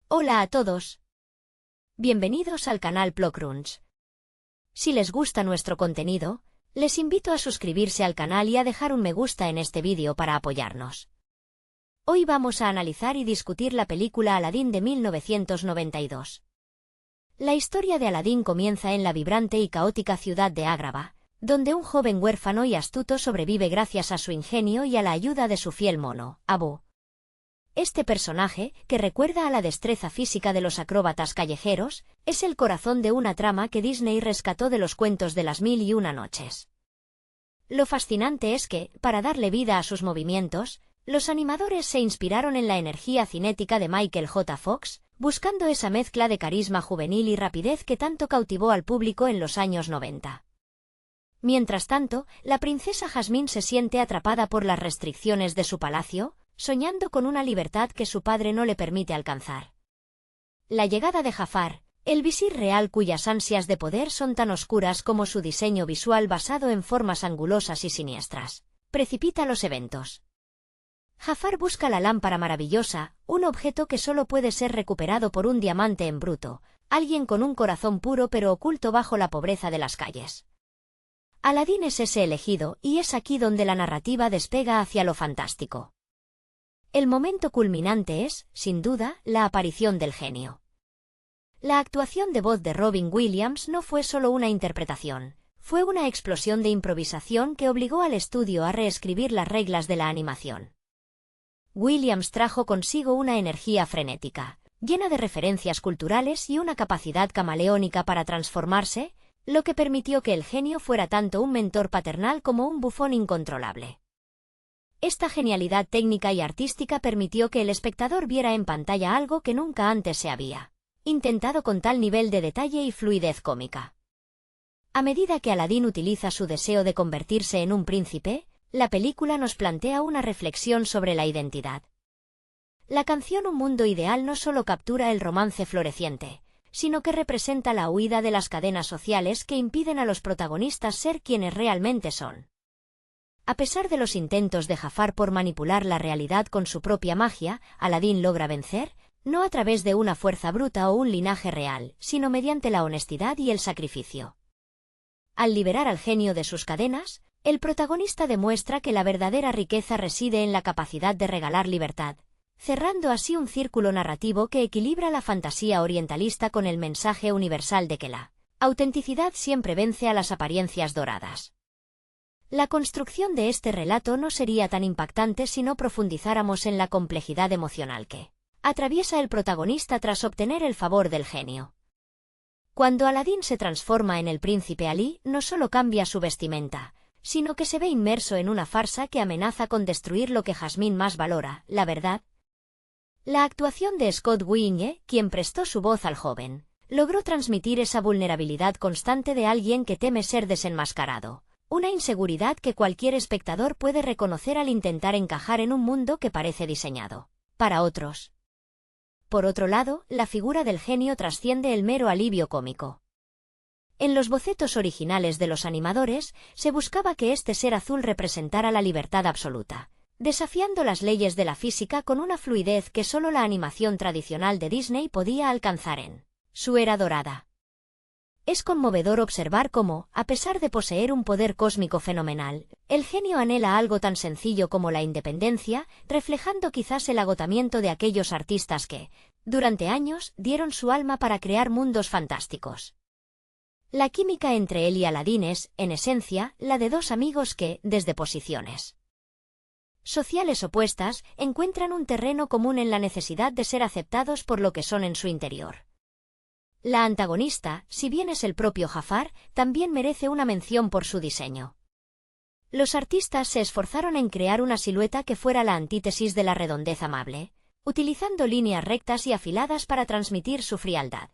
Hola a todos. Bienvenidos al canal Plokrunch. Si les gusta nuestro contenido, les invito a suscribirse al canal y a dejar un me gusta en este vídeo para apoyarnos. Hoy vamos a analizar y discutir la película Aladdin de 1992. La historia de Aladdin comienza en la vibrante y caótica ciudad de Agrabah, donde un joven huérfano y astuto sobrevive gracias a su ingenio y a la ayuda de su fiel mono, Abu. Este personaje, que recuerda a la destreza física de los acróbatas callejeros, es el corazón de una trama que Disney rescató de los cuentos de las Mil y una noches. Lo fascinante es que, para darle vida a sus movimientos, los animadores se inspiraron en la energía cinética de Michael J. Fox, buscando esa mezcla de carisma juvenil y rapidez que tanto cautivó al público en los años 90. Mientras tanto, la princesa Jasmine se siente atrapada por las restricciones de su palacio, soñando con una libertad que su padre no le permite alcanzar. La llegada de Jafar, el visir real cuyas ansias de poder son tan oscuras como su diseño visual basado en formas angulosas y siniestras, precipita los eventos. Jafar busca la lámpara maravillosa, un objeto que solo puede ser recuperado por un diamante en bruto, alguien con un corazón puro pero oculto bajo la pobreza de las calles. Aladdin es ese elegido, y es aquí donde la narrativa despega hacia lo fantástico. El momento culminante es, sin duda, la aparición del genio. La actuación de voz de Robin Williams no fue solo una interpretación, fue una explosión de improvisación que obligó al estudio a reescribir las reglas de la animación. Williams trajo consigo una energía frenética, llena de referencias culturales y una capacidad camaleónica para transformarse, lo que permitió que el genio fuera tanto un mentor paternal como un bufón incontrolable. Esta genialidad técnica y artística permitió que el espectador viera en pantalla algo que nunca antes se había intentado con tal nivel de detalle y fluidez cómica. A medida que Aladdin utiliza su deseo de convertirse en un príncipe, la película nos plantea una reflexión sobre la identidad. La canción Un mundo ideal no solo captura el romance floreciente, sino que representa la huida de las cadenas sociales que impiden a los protagonistas ser quienes realmente son. A pesar de los intentos de Jafar por manipular la realidad con su propia magia, Aladdin logra vencer, no a través de una fuerza bruta o un linaje real, sino mediante la honestidad y el sacrificio. Al liberar al genio de sus cadenas, el protagonista demuestra que la verdadera riqueza reside en la capacidad de regalar libertad, cerrando así un círculo narrativo que equilibra la fantasía orientalista con el mensaje universal de que la autenticidad siempre vence a las apariencias doradas. La construcción de este relato no sería tan impactante si no profundizáramos en la complejidad emocional que atraviesa el protagonista tras obtener el favor del genio. Cuando Aladdin se transforma en el príncipe Alí, no solo cambia su vestimenta, sino que se ve inmerso en una farsa que amenaza con destruir lo que Jasmine más valora, la verdad. La actuación de Scott Weinger, quien prestó su voz al joven, logró transmitir esa vulnerabilidad constante de alguien que teme ser desenmascarado. Una inseguridad que cualquier espectador puede reconocer al intentar encajar en un mundo que parece diseñado para otros. Por otro lado, la figura del genio trasciende el mero alivio cómico. En los bocetos originales de los animadores, se buscaba que este ser azul representara la libertad absoluta, desafiando las leyes de la física con una fluidez que solo la animación tradicional de Disney podía alcanzar en su era dorada. Es conmovedor observar cómo, a pesar de poseer un poder cósmico fenomenal, el genio anhela algo tan sencillo como la independencia, reflejando quizás el agotamiento de aquellos artistas que, durante años, dieron su alma para crear mundos fantásticos. La química entre él y Aladdin es, en esencia, la de dos amigos que, desde posiciones sociales opuestas, encuentran un terreno común en la necesidad de ser aceptados por lo que son en su interior. La antagonista, si bien es el propio Jafar, también merece una mención por su diseño. Los artistas se esforzaron en crear una silueta que fuera la antítesis de la redondez amable, utilizando líneas rectas y afiladas para transmitir su frialdad.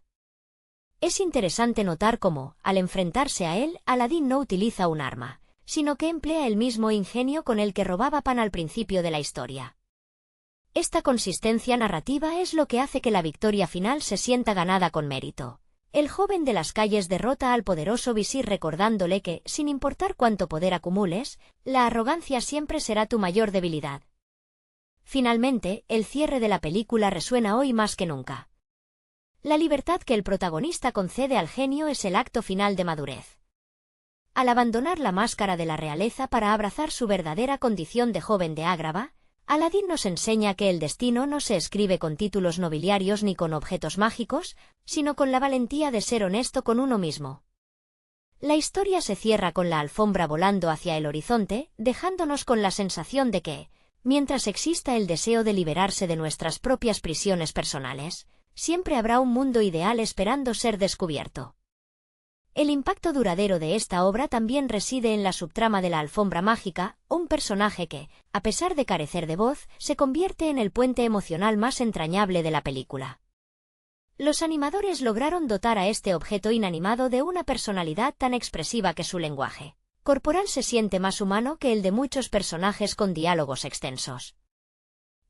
Es interesante notar cómo, al enfrentarse a él, Aladdin no utiliza un arma, sino que emplea el mismo ingenio con el que robaba pan al principio de la historia. Esta consistencia narrativa es lo que hace que la victoria final se sienta ganada con mérito. El joven de las calles derrota al poderoso visir recordándole que, sin importar cuánto poder acumules, la arrogancia siempre será tu mayor debilidad. Finalmente, el cierre de la película resuena hoy más que nunca. La libertad que el protagonista concede al genio es el acto final de madurez. Al abandonar la máscara de la realeza para abrazar su verdadera condición de joven de Ágrava, Aladín nos enseña que el destino no se escribe con títulos nobiliarios ni con objetos mágicos, sino con la valentía de ser honesto con uno mismo. La historia se cierra con la alfombra volando hacia el horizonte, dejándonos con la sensación de que, mientras exista el deseo de liberarse de nuestras propias prisiones personales, siempre habrá un mundo ideal esperando ser descubierto. El impacto duradero de esta obra también reside en la subtrama de la alfombra mágica, un personaje que, a pesar de carecer de voz, se convierte en el puente emocional más entrañable de la película. Los animadores lograron dotar a este objeto inanimado de una personalidad tan expresiva que su lenguaje corporal se siente más humano que el de muchos personajes con diálogos extensos.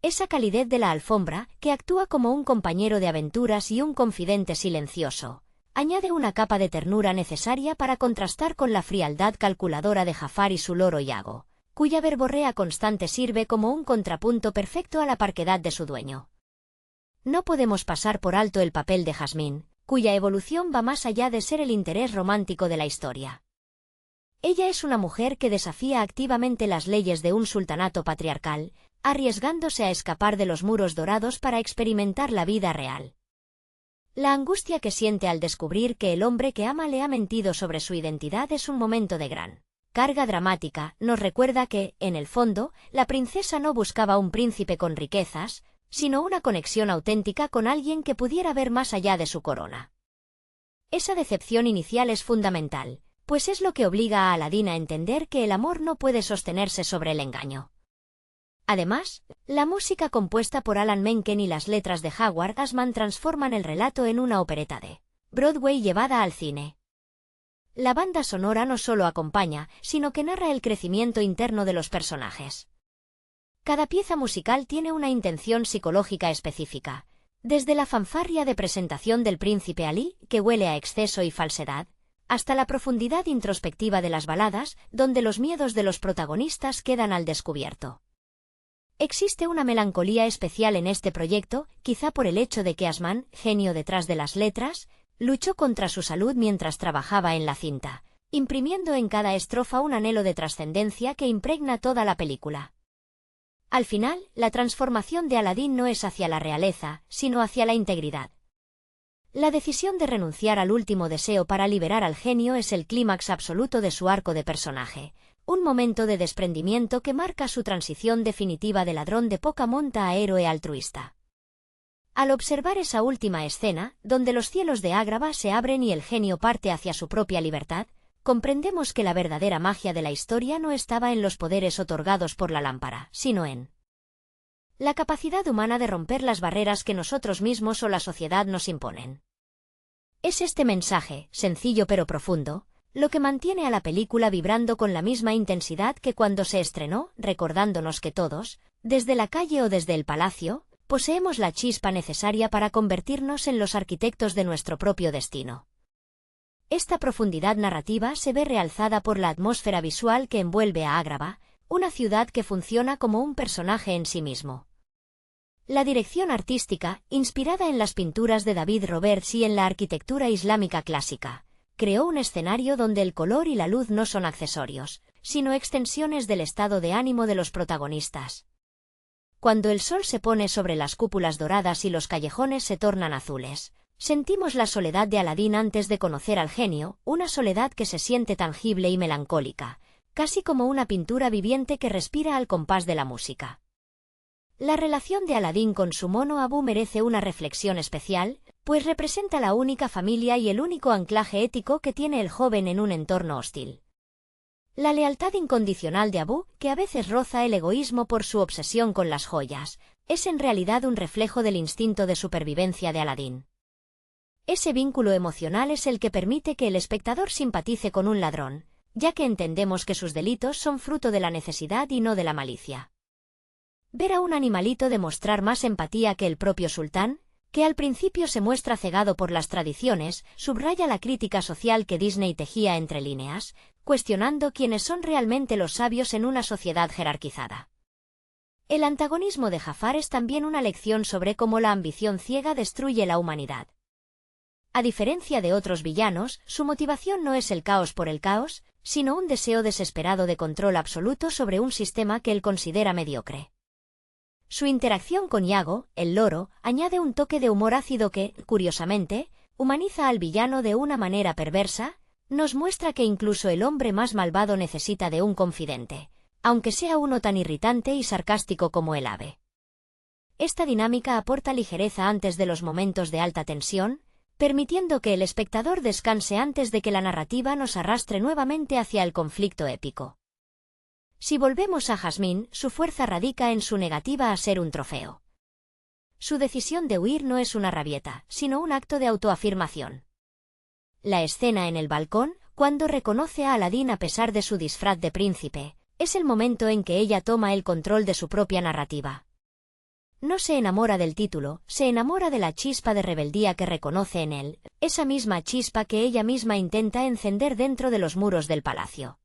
Esa calidez de la alfombra, que actúa como un compañero de aventuras y un confidente silencioso, añade una capa de ternura necesaria para contrastar con la frialdad calculadora de Jafar y su loro Iago, cuya verborrea constante sirve como un contrapunto perfecto a la parquedad de su dueño. No podemos pasar por alto el papel de Jasmine, cuya evolución va más allá de ser el interés romántico de la historia. Ella es una mujer que desafía activamente las leyes de un sultanato patriarcal, arriesgándose a escapar de los muros dorados para experimentar la vida real. La angustia que siente al descubrir que el hombre que ama le ha mentido sobre su identidad es un momento de gran carga dramática, nos recuerda que, en el fondo, la princesa no buscaba un príncipe con riquezas, sino una conexión auténtica con alguien que pudiera ver más allá de su corona. Esa decepción inicial es fundamental, pues es lo que obliga a Aladín a entender que el amor no puede sostenerse sobre el engaño. Además, la música compuesta por Alan Menken y las letras de Howard Ashman transforman el relato en una opereta de Broadway llevada al cine. La banda sonora no solo acompaña, sino que narra el crecimiento interno de los personajes. Cada pieza musical tiene una intención psicológica específica, desde la fanfarria de presentación del príncipe Ali, que huele a exceso y falsedad, hasta la profundidad introspectiva de las baladas, donde los miedos de los protagonistas quedan al descubierto. Existe una melancolía especial en este proyecto, quizá por el hecho de que Ashman, genio detrás de las letras, luchó contra su salud mientras trabajaba en la cinta, imprimiendo en cada estrofa un anhelo de trascendencia que impregna toda la película. Al final, la transformación de Aladín no es hacia la realeza, sino hacia la integridad. La decisión de renunciar al último deseo para liberar al genio es el clímax absoluto de su arco de personaje, un momento de desprendimiento que marca su transición definitiva de ladrón de poca monta a héroe altruista. Al observar esa última escena, donde los cielos de Ágrava se abren y el genio parte hacia su propia libertad, comprendemos que la verdadera magia de la historia no estaba en los poderes otorgados por la lámpara, sino en la capacidad humana de romper las barreras que nosotros mismos o la sociedad nos imponen. Es este mensaje, sencillo pero profundo, lo que mantiene a la película vibrando con la misma intensidad que cuando se estrenó, recordándonos que todos, desde la calle o desde el palacio, poseemos la chispa necesaria para convertirnos en los arquitectos de nuestro propio destino. Esta profundidad narrativa se ve realzada por la atmósfera visual que envuelve a Ágrava, una ciudad que funciona como un personaje en sí mismo. La dirección artística, inspirada en las pinturas de David Roberts y en la arquitectura islámica clásica, creó un escenario donde el color y la luz no son accesorios, sino extensiones del estado de ánimo de los protagonistas. Cuando el sol se pone sobre las cúpulas doradas y los callejones se tornan azules, sentimos la soledad de Aladín antes de conocer al genio, una soledad que se siente tangible y melancólica, casi como una pintura viviente que respira al compás de la música. La relación de Aladín con su mono Abu merece una reflexión especial, pues representa la única familia y el único anclaje ético que tiene el joven en un entorno hostil. La lealtad incondicional de Abu, que a veces roza el egoísmo por su obsesión con las joyas, es en realidad un reflejo del instinto de supervivencia de Aladín. Ese vínculo emocional es el que permite que el espectador simpatice con un ladrón, ya que entendemos que sus delitos son fruto de la necesidad y no de la malicia. Ver a un animalito demostrar más empatía que el propio sultán, que al principio se muestra cegado por las tradiciones, subraya la crítica social que Disney tejía entre líneas, cuestionando quiénes son realmente los sabios en una sociedad jerarquizada. El antagonismo de Jafar es también una lección sobre cómo la ambición ciega destruye la humanidad. A diferencia de otros villanos, su motivación no es el caos por el caos, sino un deseo desesperado de control absoluto sobre un sistema que él considera mediocre. Su interacción con Iago, el loro, añade un toque de humor ácido que, curiosamente, humaniza al villano de una manera perversa, nos muestra que incluso el hombre más malvado necesita de un confidente, aunque sea uno tan irritante y sarcástico como el ave. Esta dinámica aporta ligereza antes de los momentos de alta tensión, permitiendo que el espectador descanse antes de que la narrativa nos arrastre nuevamente hacia el conflicto épico. Si volvemos a Jasmine, su fuerza radica en su negativa a ser un trofeo. Su decisión de huir no es una rabieta, sino un acto de autoafirmación. La escena en el balcón, cuando reconoce a Aladín a pesar de su disfraz de príncipe, es el momento en que ella toma el control de su propia narrativa. No se enamora del título, se enamora de la chispa de rebeldía que reconoce en él, esa misma chispa que ella misma intenta encender dentro de los muros del palacio.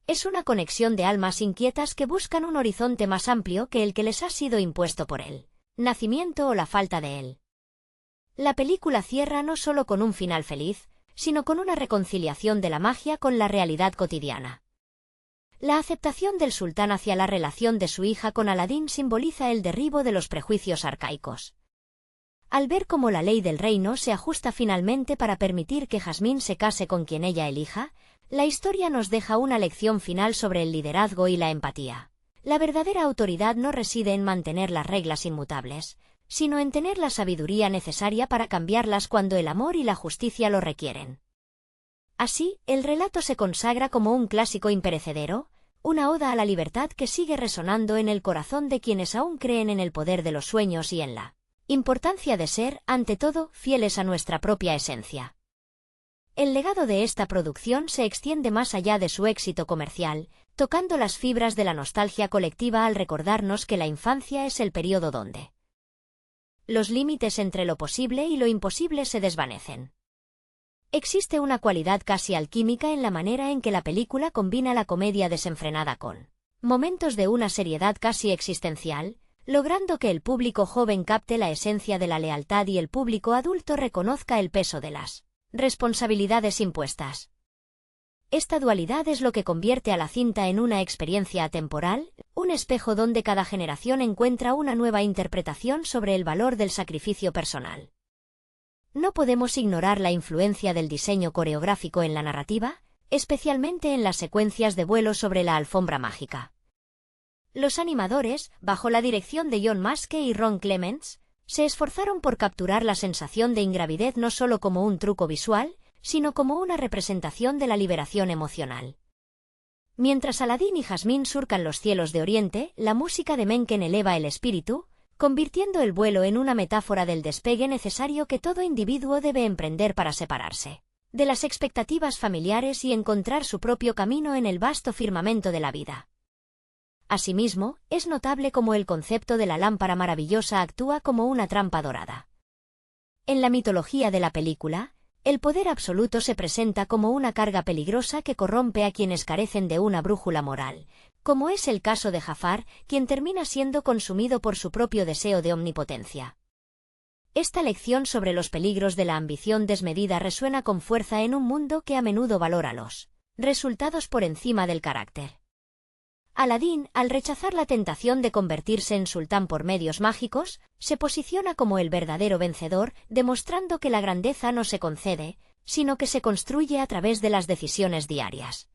Es una conexión de almas inquietas que buscan un horizonte más amplio que el que les ha sido impuesto por él, nacimiento o la falta de él. La película cierra no solo con un final feliz, sino con una reconciliación de la magia con la realidad cotidiana. La aceptación del sultán hacia la relación de su hija con Aladín simboliza el derribo de los prejuicios arcaicos. Al ver cómo la ley del reino se ajusta finalmente para permitir que Jasmine se case con quien ella elija, la historia nos deja una lección final sobre el liderazgo y la empatía. La verdadera autoridad no reside en mantener las reglas inmutables, sino en tener la sabiduría necesaria para cambiarlas cuando el amor y la justicia lo requieren. Así, el relato se consagra como un clásico imperecedero, una oda a la libertad que sigue resonando en el corazón de quienes aún creen en el poder de los sueños y en la importancia de ser, ante todo, fieles a nuestra propia esencia. El legado de esta producción se extiende más allá de su éxito comercial, tocando las fibras de la nostalgia colectiva al recordarnos que la infancia es el periodo donde los límites entre lo posible y lo imposible se desvanecen. Existe una cualidad casi alquímica en la manera en que la película combina la comedia desenfrenada con momentos de una seriedad casi existencial, logrando que el público joven capte la esencia de la lealtad y el público adulto reconozca el peso de las responsabilidades impuestas. Esta dualidad es lo que convierte a la cinta en una experiencia atemporal, un espejo donde cada generación encuentra una nueva interpretación sobre el valor del sacrificio personal. No podemos ignorar la influencia del diseño coreográfico en la narrativa, especialmente en las secuencias de vuelo sobre la alfombra mágica. Los animadores, bajo la dirección de John Maske y Ron Clements, se esforzaron por capturar la sensación de ingravidez no solo como un truco visual, sino como una representación de la liberación emocional. Mientras Aladín y Jasmine surcan los cielos de Oriente, la música de Menken eleva el espíritu, convirtiendo el vuelo en una metáfora del despegue necesario que todo individuo debe emprender para separarse de las expectativas familiares y encontrar su propio camino en el vasto firmamento de la vida. Asimismo, es notable cómo el concepto de la lámpara maravillosa actúa como una trampa dorada. En la mitología de la película, el poder absoluto se presenta como una carga peligrosa que corrompe a quienes carecen de una brújula moral, como es el caso de Jafar, quien termina siendo consumido por su propio deseo de omnipotencia. Esta lección sobre los peligros de la ambición desmedida resuena con fuerza en un mundo que a menudo valora los resultados por encima del carácter. Aladín, al rechazar la tentación de convertirse en sultán por medios mágicos, se posiciona como el verdadero vencedor, demostrando que la grandeza no se concede, sino que se construye a través de las decisiones diarias.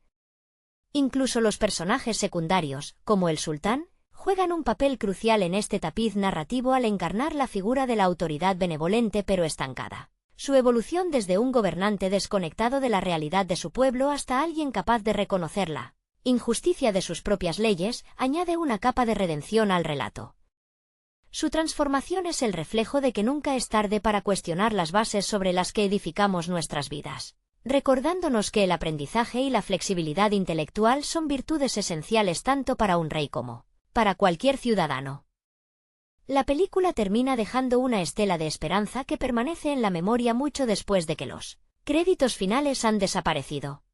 Incluso los personajes secundarios, como el sultán, juegan un papel crucial en este tapiz narrativo al encarnar la figura de la autoridad benevolente pero estancada. Su evolución desde un gobernante desconectado de la realidad de su pueblo hasta alguien capaz de reconocerla injusticia de sus propias leyes, añade una capa de redención al relato. Su transformación es el reflejo de que nunca es tarde para cuestionar las bases sobre las que edificamos nuestras vidas, recordándonos que el aprendizaje y la flexibilidad intelectual son virtudes esenciales tanto para un rey como para cualquier ciudadano. La película termina dejando una estela de esperanza que permanece en la memoria mucho después de que los créditos finales han desaparecido.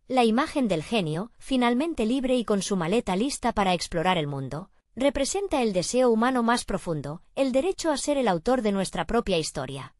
La imagen del genio, finalmente libre y con su maleta lista para explorar el mundo, representa el deseo humano más profundo, el derecho a ser el autor de nuestra propia historia.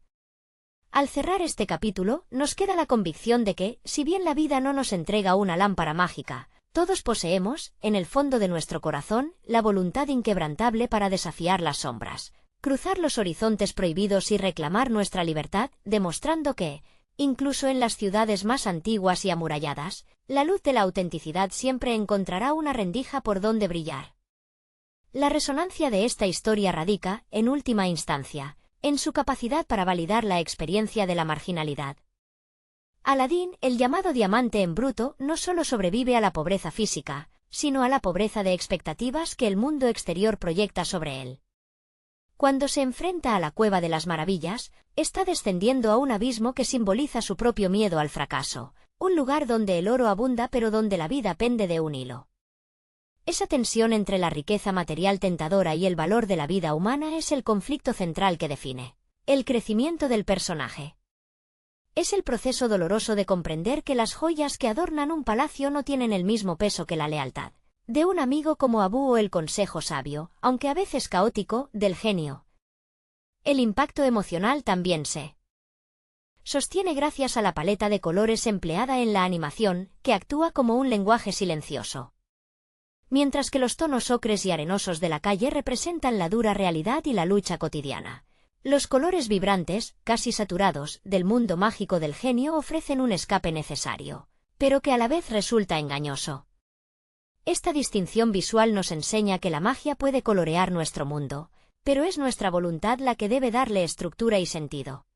Al cerrar este capítulo, nos queda la convicción de que, si bien la vida no nos entrega una lámpara mágica, todos poseemos, en el fondo de nuestro corazón, la voluntad inquebrantable para desafiar las sombras, cruzar los horizontes prohibidos y reclamar nuestra libertad, demostrando que, incluso en las ciudades más antiguas y amuralladas, la luz de la autenticidad siempre encontrará una rendija por donde brillar. La resonancia de esta historia radica, en última instancia, en su capacidad para validar la experiencia de la marginalidad. Aladín, el llamado diamante en bruto, no solo sobrevive a la pobreza física, sino a la pobreza de expectativas que el mundo exterior proyecta sobre él. Cuando se enfrenta a la cueva de las maravillas, está descendiendo a un abismo que simboliza su propio miedo al fracaso, un lugar donde el oro abunda pero donde la vida pende de un hilo. Esa tensión entre la riqueza material tentadora y el valor de la vida humana es el conflicto central que define el crecimiento del personaje. Es el proceso doloroso de comprender que las joyas que adornan un palacio no tienen el mismo peso que la lealtad de un amigo como Abu o el consejo sabio, aunque a veces caótico, del genio. El impacto emocional también se sostiene gracias a la paleta de colores empleada en la animación, que actúa como un lenguaje silencioso. Mientras que los tonos ocres y arenosos de la calle representan la dura realidad y la lucha cotidiana, los colores vibrantes, casi saturados, del mundo mágico del genio ofrecen un escape necesario, pero que a la vez resulta engañoso. Esta distinción visual nos enseña que la magia puede colorear nuestro mundo, pero es nuestra voluntad la que debe darle estructura y sentido.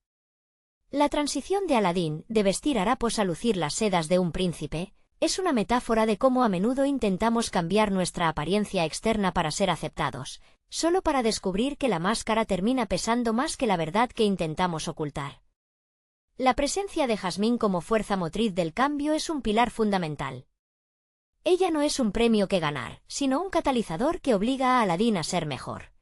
La transición de Aladín, de vestir harapos a lucir las sedas de un príncipe, es una metáfora de cómo a menudo intentamos cambiar nuestra apariencia externa para ser aceptados, solo para descubrir que la máscara termina pesando más que la verdad que intentamos ocultar. La presencia de Jasmine como fuerza motriz del cambio es un pilar fundamental. Ella no es un premio que ganar, sino un catalizador que obliga a Aladín a ser mejor.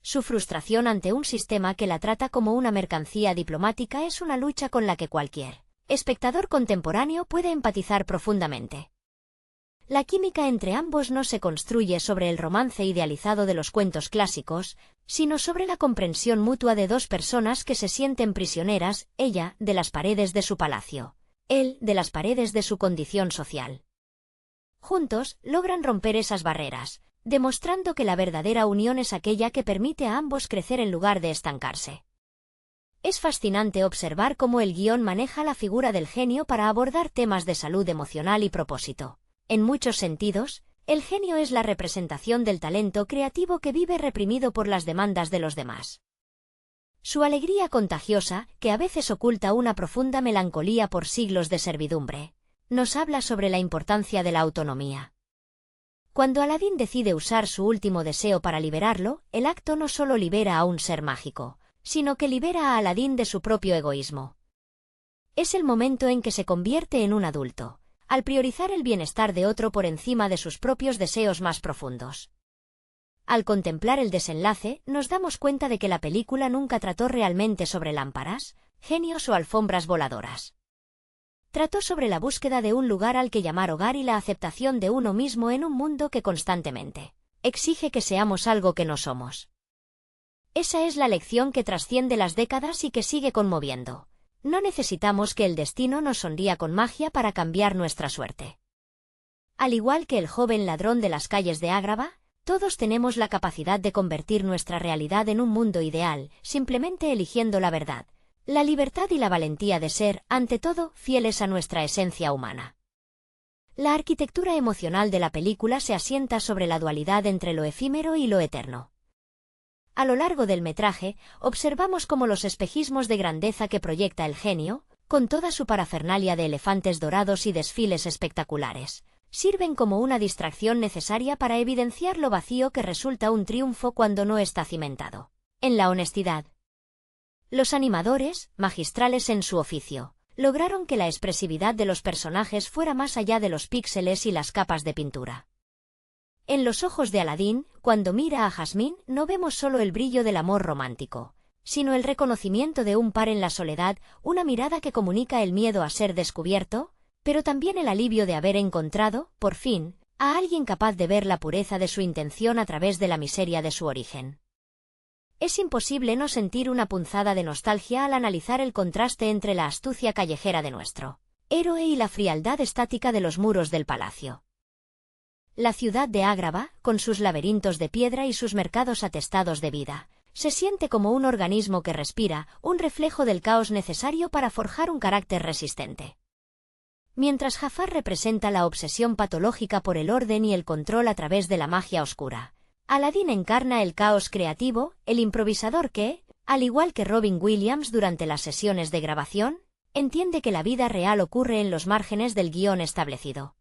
Su frustración ante un sistema que la trata como una mercancía diplomática es una lucha con la que cualquier espectador contemporáneo puede empatizar profundamente. La química entre ambos no se construye sobre el romance idealizado de los cuentos clásicos, sino sobre la comprensión mutua de dos personas que se sienten prisioneras, ella, de las paredes de su palacio, él, de las paredes de su condición social. Juntos, logran romper esas barreras, demostrando que la verdadera unión es aquella que permite a ambos crecer en lugar de estancarse. Es fascinante observar cómo el guión maneja la figura del genio para abordar temas de salud emocional y propósito. En muchos sentidos, el genio es la representación del talento creativo que vive reprimido por las demandas de los demás. Su alegría contagiosa, que a veces oculta una profunda melancolía por siglos de servidumbre, nos habla sobre la importancia de la autonomía. Cuando Aladín decide usar su último deseo para liberarlo, el acto no solo libera a un ser mágico, sino que libera a Aladín de su propio egoísmo. Es el momento en que se convierte en un adulto, al priorizar el bienestar de otro por encima de sus propios deseos más profundos. Al contemplar el desenlace, nos damos cuenta de que la película nunca trató realmente sobre lámparas, genios o alfombras voladoras. Trató sobre la búsqueda de un lugar al que llamar hogar y la aceptación de uno mismo en un mundo que constantemente exige que seamos algo que no somos. Esa es la lección que trasciende las décadas y que sigue conmoviendo. No necesitamos que el destino nos sonría con magia para cambiar nuestra suerte. Al igual que el joven ladrón de las calles de Ágrava, todos tenemos la capacidad de convertir nuestra realidad en un mundo ideal, simplemente eligiendo la verdad, la libertad y la valentía de ser, ante todo, fieles a nuestra esencia humana. La arquitectura emocional de la película se asienta sobre la dualidad entre lo efímero y lo eterno. A lo largo del metraje, observamos cómo los espejismos de grandeza que proyecta el genio, con toda su parafernalia de elefantes dorados y desfiles espectaculares, sirven como una distracción necesaria para evidenciar lo vacío que resulta un triunfo cuando no está cimentado en la honestidad. Los animadores, magistrales en su oficio, lograron que la expresividad de los personajes fuera más allá de los píxeles y las capas de pintura. En los ojos de Aladín, cuando mira a Jasmine, no vemos solo el brillo del amor romántico, sino el reconocimiento de un par en la soledad, una mirada que comunica el miedo a ser descubierto, pero también el alivio de haber encontrado, por fin, a alguien capaz de ver la pureza de su intención a través de la miseria de su origen. Es imposible no sentir una punzada de nostalgia al analizar el contraste entre la astucia callejera de nuestro héroe y la frialdad estática de los muros del palacio. La ciudad de Ágrava, con sus laberintos de piedra y sus mercados atestados de vida, se siente como un organismo que respira, un reflejo del caos necesario para forjar un carácter resistente. Mientras Jafar representa la obsesión patológica por el orden y el control a través de la magia oscura, Aladín encarna el caos creativo, el improvisador que, al igual que Robin Williams durante las sesiones de grabación, entiende que la vida real ocurre en los márgenes del guión establecido.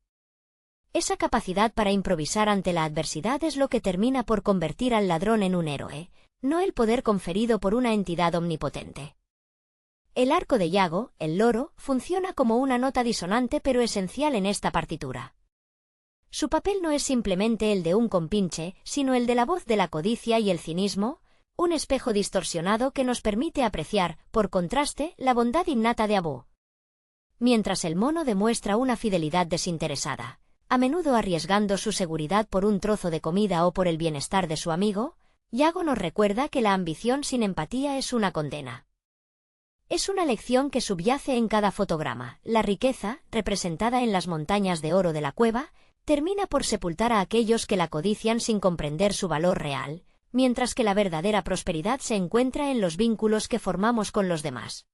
Esa capacidad para improvisar ante la adversidad es lo que termina por convertir al ladrón en un héroe, no el poder conferido por una entidad omnipotente. El arco de Iago, el loro, funciona como una nota disonante pero esencial en esta partitura. Su papel no es simplemente el de un compinche, sino el de la voz de la codicia y el cinismo, un espejo distorsionado que nos permite apreciar, por contraste, la bondad innata de Abu. Mientras el mono demuestra una fidelidad desinteresada, a menudo arriesgando su seguridad por un trozo de comida o por el bienestar de su amigo, Iago nos recuerda que la ambición sin empatía es una condena. Es una lección que subyace en cada fotograma. La riqueza, representada en las montañas de oro de la cueva, termina por sepultar a aquellos que la codician sin comprender su valor real, mientras que la verdadera prosperidad se encuentra en los vínculos que formamos con los demás.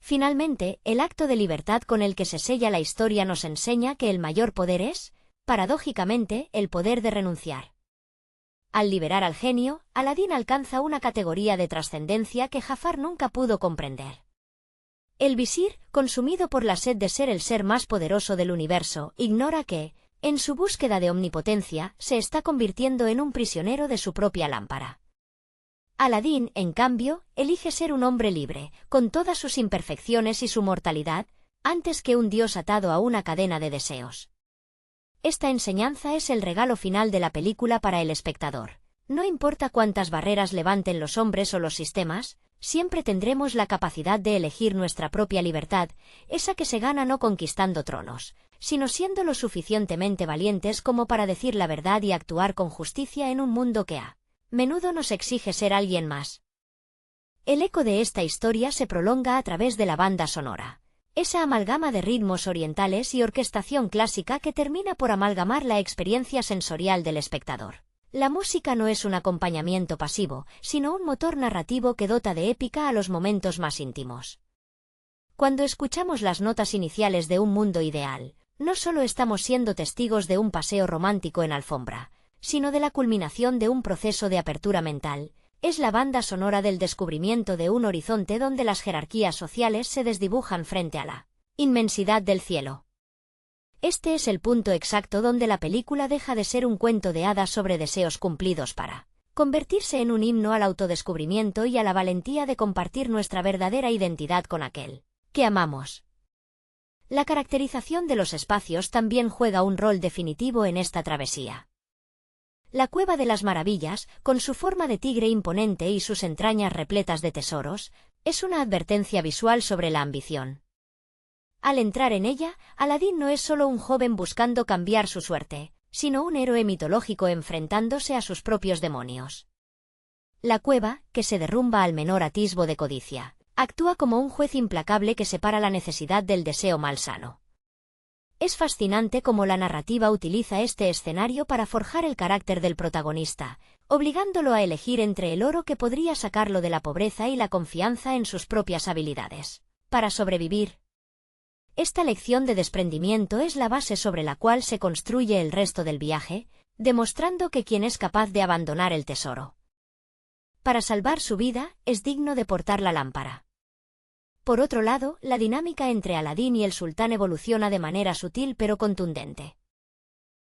Finalmente, el acto de libertad con el que se sella la historia nos enseña que el mayor poder es, paradójicamente, el poder de renunciar. Al liberar al genio, Aladín alcanza una categoría de trascendencia que Jafar nunca pudo comprender. El visir, consumido por la sed de ser el ser más poderoso del universo, ignora que, en su búsqueda de omnipotencia, se está convirtiendo en un prisionero de su propia lámpara. Aladín, en cambio, elige ser un hombre libre, con todas sus imperfecciones y su mortalidad, antes que un dios atado a una cadena de deseos. Esta enseñanza es el regalo final de la película para el espectador. No importa cuántas barreras levanten los hombres o los sistemas, siempre tendremos la capacidad de elegir nuestra propia libertad, esa que se gana no conquistando tronos, sino siendo lo suficientemente valientes como para decir la verdad y actuar con justicia en un mundo que a menudo nos exige ser alguien más. El eco de esta historia se prolonga a través de la banda sonora. Esa amalgama de ritmos orientales y orquestación clásica que termina por amalgamar la experiencia sensorial del espectador. La música no es un acompañamiento pasivo, sino un motor narrativo que dota de épica a los momentos más íntimos. Cuando escuchamos las notas iniciales de Un mundo ideal, no solo estamos siendo testigos de un paseo romántico en alfombra, sino de la culminación de un proceso de apertura mental. Es la banda sonora del descubrimiento de un horizonte donde las jerarquías sociales se desdibujan frente a la inmensidad del cielo. Este es el punto exacto donde la película deja de ser un cuento de hadas sobre deseos cumplidos para convertirse en un himno al autodescubrimiento y a la valentía de compartir nuestra verdadera identidad con aquel que amamos. La caracterización de los espacios también juega un rol definitivo en esta travesía. La Cueva de las Maravillas, con su forma de tigre imponente y sus entrañas repletas de tesoros, es una advertencia visual sobre la ambición. Al entrar en ella, Aladín no es solo un joven buscando cambiar su suerte, sino un héroe mitológico enfrentándose a sus propios demonios. La cueva, que se derrumba al menor atisbo de codicia, actúa como un juez implacable que separa la necesidad del deseo malsano. Es fascinante cómo la narrativa utiliza este escenario para forjar el carácter del protagonista, obligándolo a elegir entre el oro que podría sacarlo de la pobreza y la confianza en sus propias habilidades para sobrevivir. Esta lección de desprendimiento es la base sobre la cual se construye el resto del viaje, demostrando que quien es capaz de abandonar el tesoro para salvar su vida es digno de portar la lámpara. Por otro lado, la dinámica entre Aladín y el sultán evoluciona de manera sutil pero contundente.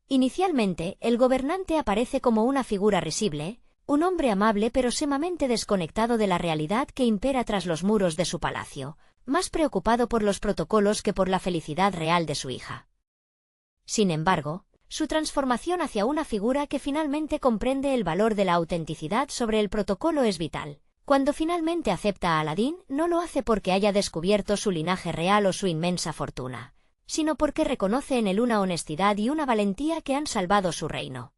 Inicialmente, el gobernante aparece como una figura risible, un hombre amable pero sumamente desconectado de la realidad que impera tras los muros de su palacio, más preocupado por los protocolos que por la felicidad real de su hija. Sin embargo, su transformación hacia una figura que finalmente comprende el valor de la autenticidad sobre el protocolo es vital. Cuando finalmente acepta a Aladín, no lo hace porque haya descubierto su linaje real o su inmensa fortuna, sino porque reconoce en él una honestidad y una valentía que han salvado su reino.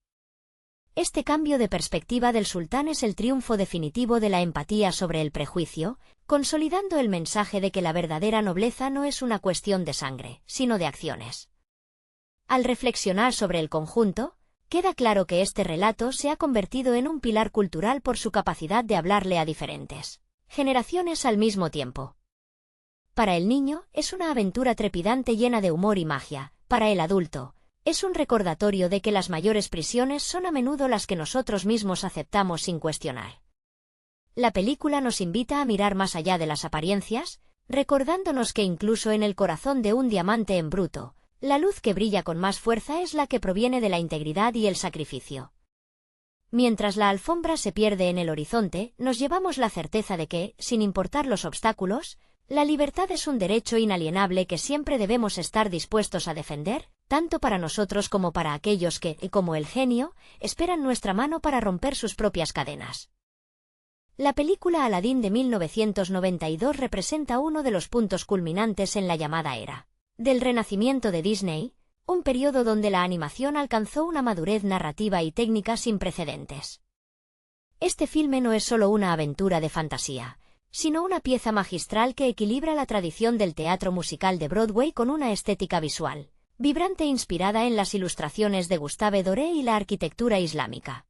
Este cambio de perspectiva del sultán es el triunfo definitivo de la empatía sobre el prejuicio, consolidando el mensaje de que la verdadera nobleza no es una cuestión de sangre, sino de acciones. Al reflexionar sobre el conjunto, queda claro que este relato se ha convertido en un pilar cultural por su capacidad de hablarle a diferentes generaciones al mismo tiempo. Para el niño, es una aventura trepidante llena de humor y magia. Para el adulto, es un recordatorio de que las mayores prisiones son a menudo las que nosotros mismos aceptamos sin cuestionar. La película nos invita a mirar más allá de las apariencias, recordándonos que incluso en el corazón de un diamante en bruto, la luz que brilla con más fuerza es la que proviene de la integridad y el sacrificio. Mientras la alfombra se pierde en el horizonte, nos llevamos la certeza de que, sin importar los obstáculos, la libertad es un derecho inalienable que siempre debemos estar dispuestos a defender, tanto para nosotros como para aquellos que, como el genio, esperan nuestra mano para romper sus propias cadenas. La película Aladín de 1992 representa uno de los puntos culminantes en la llamada era del Renacimiento de Disney, un periodo donde la animación alcanzó una madurez narrativa y técnica sin precedentes. Este filme no es solo una aventura de fantasía, sino una pieza magistral que equilibra la tradición del teatro musical de Broadway con una estética visual vibrante inspirada en las ilustraciones de Gustave Doré y la arquitectura islámica.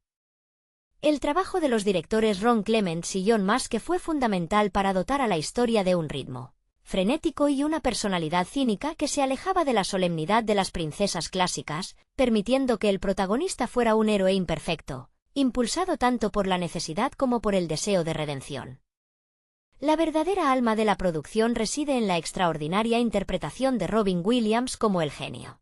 El trabajo de los directores Ron Clements y John Muske fue fundamental para dotar a la historia de un ritmo frenético y una personalidad cínica que se alejaba de la solemnidad de las princesas clásicas, permitiendo que el protagonista fuera un héroe imperfecto, impulsado tanto por la necesidad como por el deseo de redención. La verdadera alma de la producción reside en la extraordinaria interpretación de Robin Williams como el genio.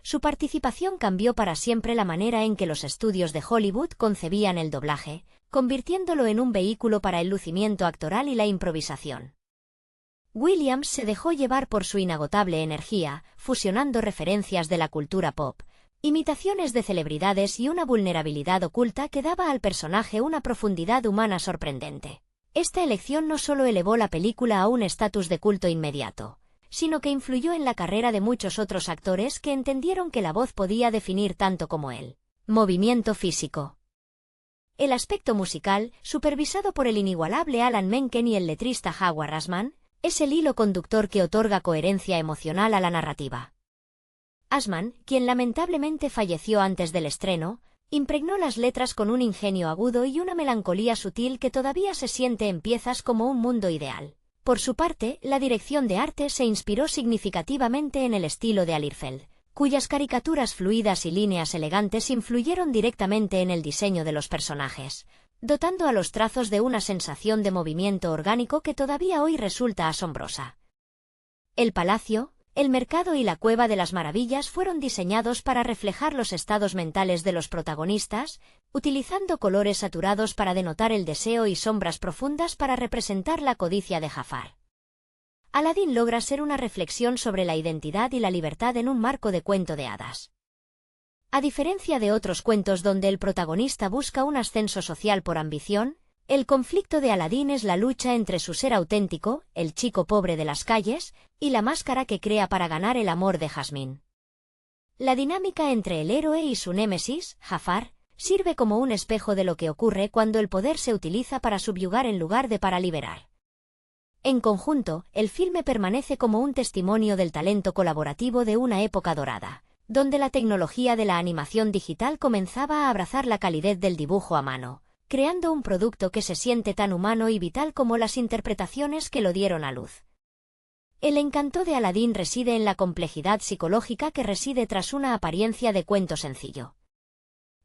Su participación cambió para siempre la manera en que los estudios de Hollywood concebían el doblaje, convirtiéndolo en un vehículo para el lucimiento actoral y la improvisación. Williams se dejó llevar por su inagotable energía, fusionando referencias de la cultura pop, imitaciones de celebridades y una vulnerabilidad oculta que daba al personaje una profundidad humana sorprendente. Esta elección no solo elevó la película a un estatus de culto inmediato, sino que influyó en la carrera de muchos otros actores que entendieron que la voz podía definir tanto como el movimiento físico. El aspecto musical, supervisado por el inigualable Alan Menken y el letrista Howard Ashman, es el hilo conductor que otorga coherencia emocional a la narrativa. Ashman, quien lamentablemente falleció antes del estreno, impregnó las letras con un ingenio agudo y una melancolía sutil que todavía se siente en piezas como Un mundo ideal. Por su parte, la dirección de arte se inspiró significativamente en el estilo de Alirfeld, cuyas caricaturas fluidas y líneas elegantes influyeron directamente en el diseño de los personajes, dotando a los trazos de una sensación de movimiento orgánico que todavía hoy resulta asombrosa. El palacio, el mercado y la cueva de las maravillas fueron diseñados para reflejar los estados mentales de los protagonistas, utilizando colores saturados para denotar el deseo y sombras profundas para representar la codicia de Jafar. Aladín logra ser una reflexión sobre la identidad y la libertad en un marco de cuento de hadas. A diferencia de otros cuentos donde el protagonista busca un ascenso social por ambición, el conflicto de Aladín es la lucha entre su ser auténtico, el chico pobre de las calles, y la máscara que crea para ganar el amor de Jasmine. La dinámica entre el héroe y su némesis, Jafar, sirve como un espejo de lo que ocurre cuando el poder se utiliza para subyugar en lugar de para liberar. En conjunto, el filme permanece como un testimonio del talento colaborativo de una época dorada, donde la tecnología de la animación digital comenzaba a abrazar la calidez del dibujo a mano, creando un producto que se siente tan humano y vital como las interpretaciones que lo dieron a luz. El encanto de Aladín reside en la complejidad psicológica que reside tras una apariencia de cuento sencillo.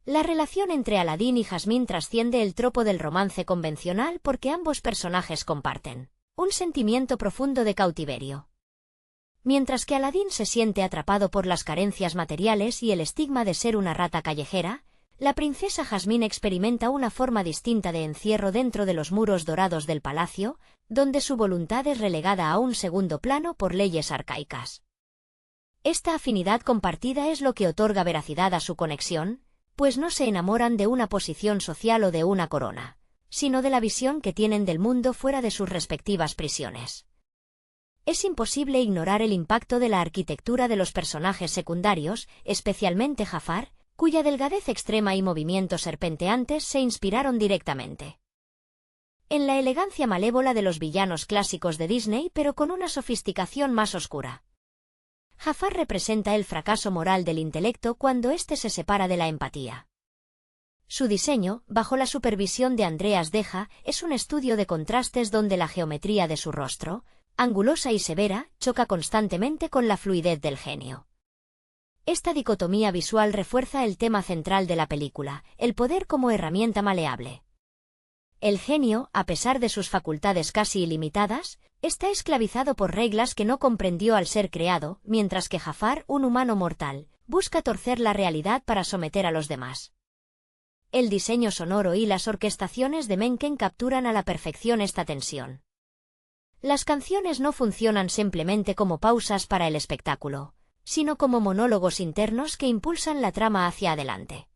La relación entre Aladín y Jasmine trasciende el tropo del romance convencional porque ambos personajes comparten un sentimiento profundo de cautiverio. Mientras que Aladín se siente atrapado por las carencias materiales y el estigma de ser una rata callejera, la princesa Jasmine experimenta una forma distinta de encierro dentro de los muros dorados del palacio, donde su voluntad es relegada a un segundo plano por leyes arcaicas. Esta afinidad compartida es lo que otorga veracidad a su conexión, pues no se enamoran de una posición social o de una corona, sino de la visión que tienen del mundo fuera de sus respectivas prisiones. Es imposible ignorar el impacto de la arquitectura de los personajes secundarios, especialmente Jafar, cuya delgadez extrema y movimientos serpenteantes se inspiraron directamente en la elegancia malévola de los villanos clásicos de Disney, pero con una sofisticación más oscura. Jafar representa el fracaso moral del intelecto cuando éste se separa de la empatía. Su diseño, bajo la supervisión de Andreas Deja, es un estudio de contrastes donde la geometría de su rostro, angulosa y severa, choca constantemente con la fluidez del genio. Esta dicotomía visual refuerza el tema central de la película, el poder como herramienta maleable. El genio, a pesar de sus facultades casi ilimitadas, está esclavizado por reglas que no comprendió al ser creado, mientras que Jafar, un humano mortal, busca torcer la realidad para someter a los demás. El diseño sonoro y las orquestaciones de Menken capturan a la perfección esta tensión. Las canciones no funcionan simplemente como pausas para el espectáculo, sino como monólogos internos que impulsan la trama hacia adelante.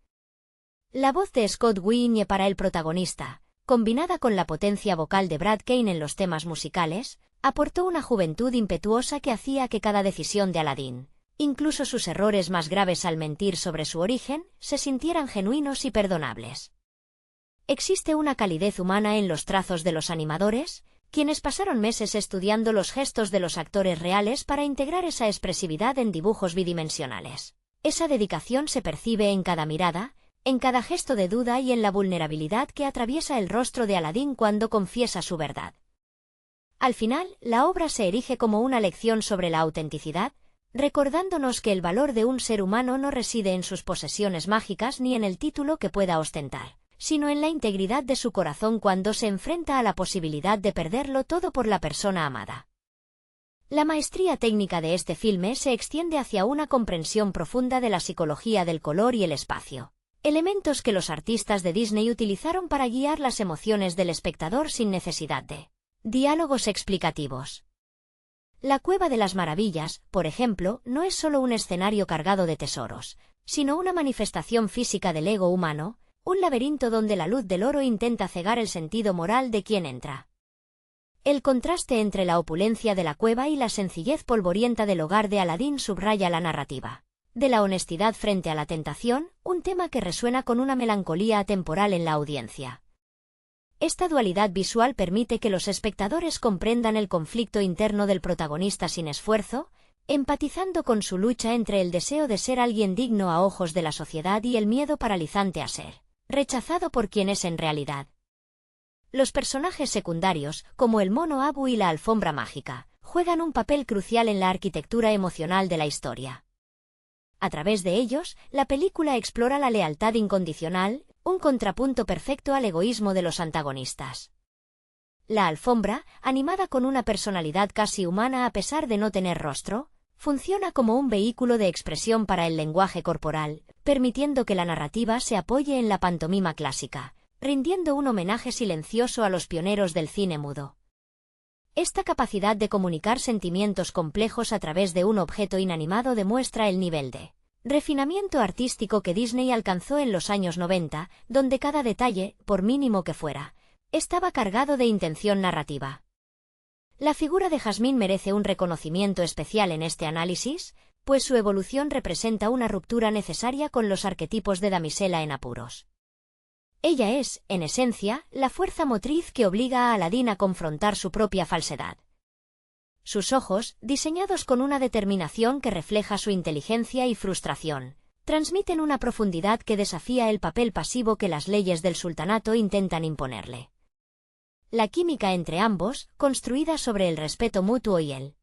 La voz de Scott Wiñe para el protagonista, combinada con la potencia vocal de Brad Kane en los temas musicales, aportó una juventud impetuosa que hacía que cada decisión de Aladdin, incluso sus errores más graves al mentir sobre su origen, se sintieran genuinos y perdonables. Existe una calidez humana en los trazos de los animadores, quienes pasaron meses estudiando los gestos de los actores reales para integrar esa expresividad en dibujos bidimensionales. Esa dedicación se percibe en cada mirada, en cada gesto de duda y en la vulnerabilidad que atraviesa el rostro de Aladdin cuando confiesa su verdad. Al final, la obra se erige como una lección sobre la autenticidad, recordándonos que el valor de un ser humano no reside en sus posesiones mágicas ni en el título que pueda ostentar, sino en la integridad de su corazón cuando se enfrenta a la posibilidad de perderlo todo por la persona amada. La maestría técnica de este filme se extiende hacia una comprensión profunda de la psicología del color y el espacio. Elementos que los artistas de Disney utilizaron para guiar las emociones del espectador sin necesidad de diálogos explicativos. La Cueva de las Maravillas, por ejemplo, no es solo un escenario cargado de tesoros, sino una manifestación física del ego humano, un laberinto donde la luz del oro intenta cegar el sentido moral de quien entra. El contraste entre la opulencia de la cueva y la sencillez polvorienta del hogar de Aladdin subraya la narrativa de la honestidad frente a la tentación, un tema que resuena con una melancolía atemporal en la audiencia. Esta dualidad visual permite que los espectadores comprendan el conflicto interno del protagonista sin esfuerzo, empatizando con su lucha entre el deseo de ser alguien digno a ojos de la sociedad y el miedo paralizante a ser rechazado por quien es en realidad. Los personajes secundarios, como el mono Abu y la alfombra mágica, juegan un papel crucial en la arquitectura emocional de la historia. A través de ellos, la película explora la lealtad incondicional, un contrapunto perfecto al egoísmo de los antagonistas. La alfombra, animada con una personalidad casi humana a pesar de no tener rostro, funciona como un vehículo de expresión para el lenguaje corporal, permitiendo que la narrativa se apoye en la pantomima clásica, rindiendo un homenaje silencioso a los pioneros del cine mudo. Esta capacidad de comunicar sentimientos complejos a través de un objeto inanimado demuestra el nivel de refinamiento artístico que Disney alcanzó en los años 90, donde cada detalle, por mínimo que fuera, estaba cargado de intención narrativa. La figura de Jasmine merece un reconocimiento especial en este análisis, pues su evolución representa una ruptura necesaria con los arquetipos de damisela en apuros. Ella es, en esencia, la fuerza motriz que obliga a Aladdin a confrontar su propia falsedad. Sus ojos, diseñados con una determinación que refleja su inteligencia y frustración, transmiten una profundidad que desafía el papel pasivo que las leyes del sultanato intentan imponerle. La química entre ambos, construida sobre el respeto mutuo y el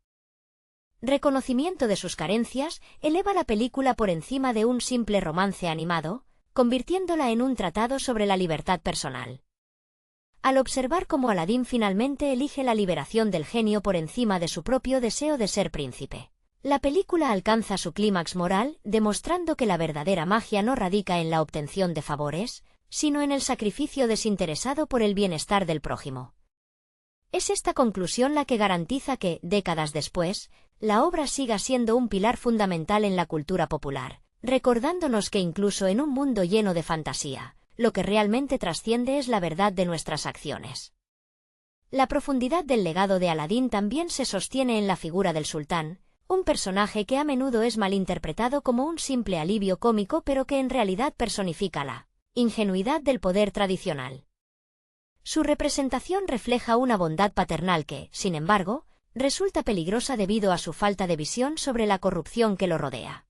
reconocimiento de sus carencias, eleva la película por encima de un simple romance animado, convirtiéndola en un tratado sobre la libertad personal. Al observar cómo Aladdin finalmente elige la liberación del genio por encima de su propio deseo de ser príncipe, la película alcanza su clímax moral, demostrando que la verdadera magia no radica en la obtención de favores, sino en el sacrificio desinteresado por el bienestar del prójimo. Es esta conclusión la que garantiza que, décadas después, la obra siga siendo un pilar fundamental en la cultura popular, recordándonos que incluso en un mundo lleno de fantasía, lo que realmente trasciende es la verdad de nuestras acciones. La profundidad del legado de Aladdin también se sostiene en la figura del sultán, Un personaje que a menudo es malinterpretado como un simple alivio cómico pero que en realidad personifica la ingenuidad del poder tradicional. Su representación refleja una bondad paternal que, sin embargo, resulta peligrosa debido a su falta de visión sobre la corrupción que lo rodea.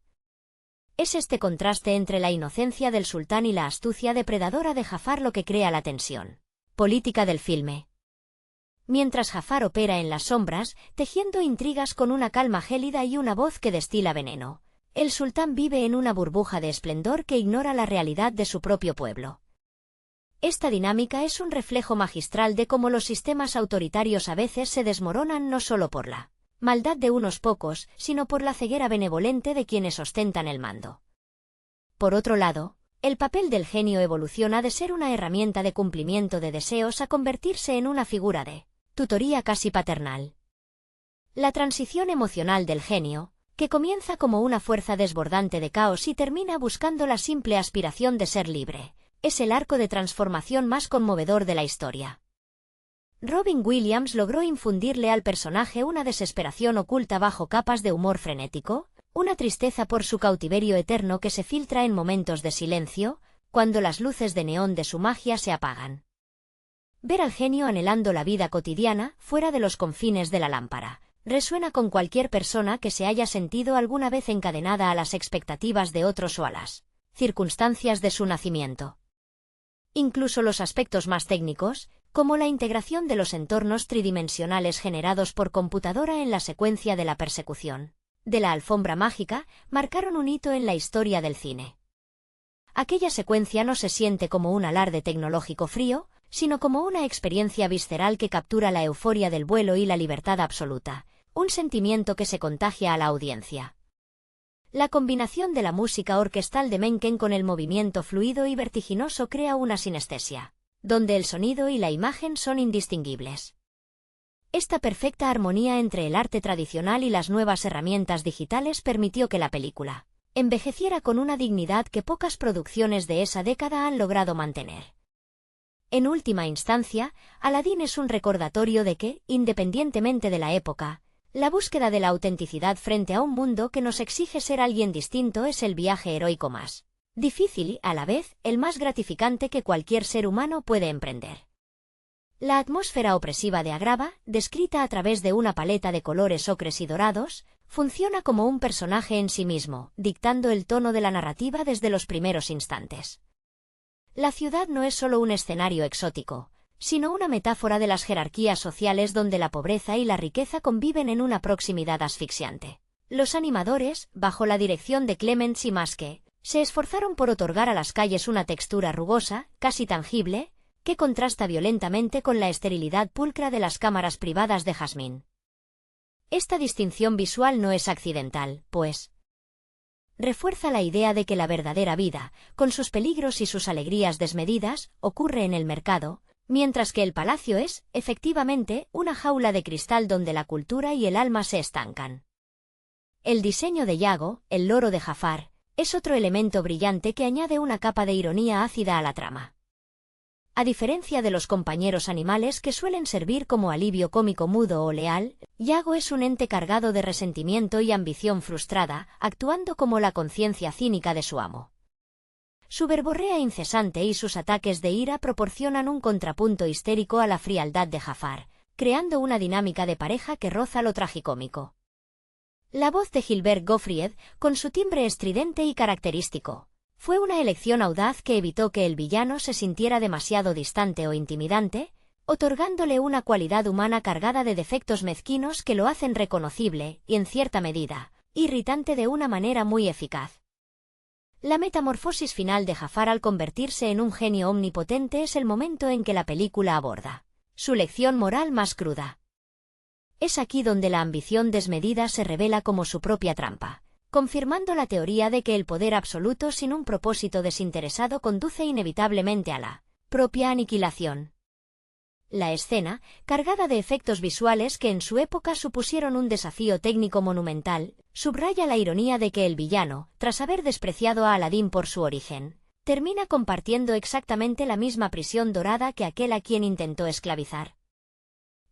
Es este contraste entre la inocencia del sultán y la astucia depredadora de Jafar lo que crea la tensión política del filme. Mientras Jafar opera en las sombras, tejiendo intrigas con una calma gélida y una voz que destila veneno, el sultán vive en una burbuja de esplendor que ignora la realidad de su propio pueblo. Esta dinámica es un reflejo magistral de cómo los sistemas autoritarios a veces se desmoronan no solo por la maldad de unos pocos, sino por la ceguera benevolente de quienes ostentan el mando. Por otro lado, el papel del genio evoluciona de ser una herramienta de cumplimiento de deseos a convertirse en una figura de tutoría casi paternal. La transición emocional del genio, que comienza como una fuerza desbordante de caos y termina buscando la simple aspiración de ser libre, es el arco de transformación más conmovedor de la historia. Robin Williams logró infundirle al personaje una desesperación oculta bajo capas de humor frenético, una tristeza por su cautiverio eterno que se filtra en momentos de silencio, cuando las luces de neón de su magia se apagan. Ver al genio anhelando la vida cotidiana, fuera de los confines de la lámpara, resuena con cualquier persona que se haya sentido alguna vez encadenada a las expectativas de otros o a las circunstancias de su nacimiento. Incluso los aspectos más técnicos, como la integración de los entornos tridimensionales generados por computadora en la secuencia de la persecución de la alfombra mágica, marcaron un hito en la historia del cine. Aquella secuencia no se siente como un alarde tecnológico frío, sino como una experiencia visceral que captura la euforia del vuelo y la libertad absoluta, un sentimiento que se contagia a la audiencia. La combinación de la música orquestal de Menken con el movimiento fluido y vertiginoso crea una sinestesia, donde el sonido y la imagen son indistinguibles. Esta perfecta armonía entre el arte tradicional y las nuevas herramientas digitales permitió que la película envejeciera con una dignidad que pocas producciones de esa década han logrado mantener. En última instancia, Aladdin es un recordatorio de que, independientemente de la época, la búsqueda de la autenticidad frente a un mundo que nos exige ser alguien distinto es el viaje heroico más difícil y, a la vez, el más gratificante que cualquier ser humano puede emprender. La atmósfera opresiva de Agrabah, descrita a través de una paleta de colores ocres y dorados, funciona como un personaje en sí mismo, dictando el tono de la narrativa desde los primeros instantes. La ciudad no es solo un escenario exótico, sino una metáfora de las jerarquías sociales donde la pobreza y la riqueza conviven en una proximidad asfixiante. Los animadores, bajo la dirección de Clements y Maske, se esforzaron por otorgar a las calles una textura rugosa, casi tangible, que contrasta violentamente con la esterilidad pulcra de las cámaras privadas de Jasmine. Esta distinción visual no es accidental, pues refuerza la idea de que la verdadera vida, con sus peligros y sus alegrías desmedidas, ocurre en el mercado, mientras que el palacio es, efectivamente, una jaula de cristal donde la cultura y el alma se estancan. El diseño de Iago, el loro de Jafar, es otro elemento brillante que añade una capa de ironía ácida a la trama. A diferencia de los compañeros animales que suelen servir como alivio cómico mudo o leal, Iago es un ente cargado de resentimiento y ambición frustrada, actuando como la conciencia cínica de su amo. Su verborrea incesante y sus ataques de ira proporcionan un contrapunto histérico a la frialdad de Jafar, creando una dinámica de pareja que roza lo tragicómico. La voz de Gilbert Gottfried, con su timbre estridente y característico, fue una elección audaz que evitó que el villano se sintiera demasiado distante o intimidante, otorgándole una cualidad humana cargada de defectos mezquinos que lo hacen reconocible y, en cierta medida, irritante de una manera muy eficaz. La metamorfosis final de Jafar al convertirse en un genio omnipotente es el momento en que la película aborda su lección moral más cruda. Es aquí donde la ambición desmedida se revela como su propia trampa, confirmando la teoría de que el poder absoluto sin un propósito desinteresado conduce inevitablemente a la propia aniquilación. La escena, cargada de efectos visuales que en su época supusieron un desafío técnico monumental, subraya la ironía de que el villano, tras haber despreciado a Aladín por su origen, termina compartiendo exactamente la misma prisión dorada que aquel a quien intentó esclavizar.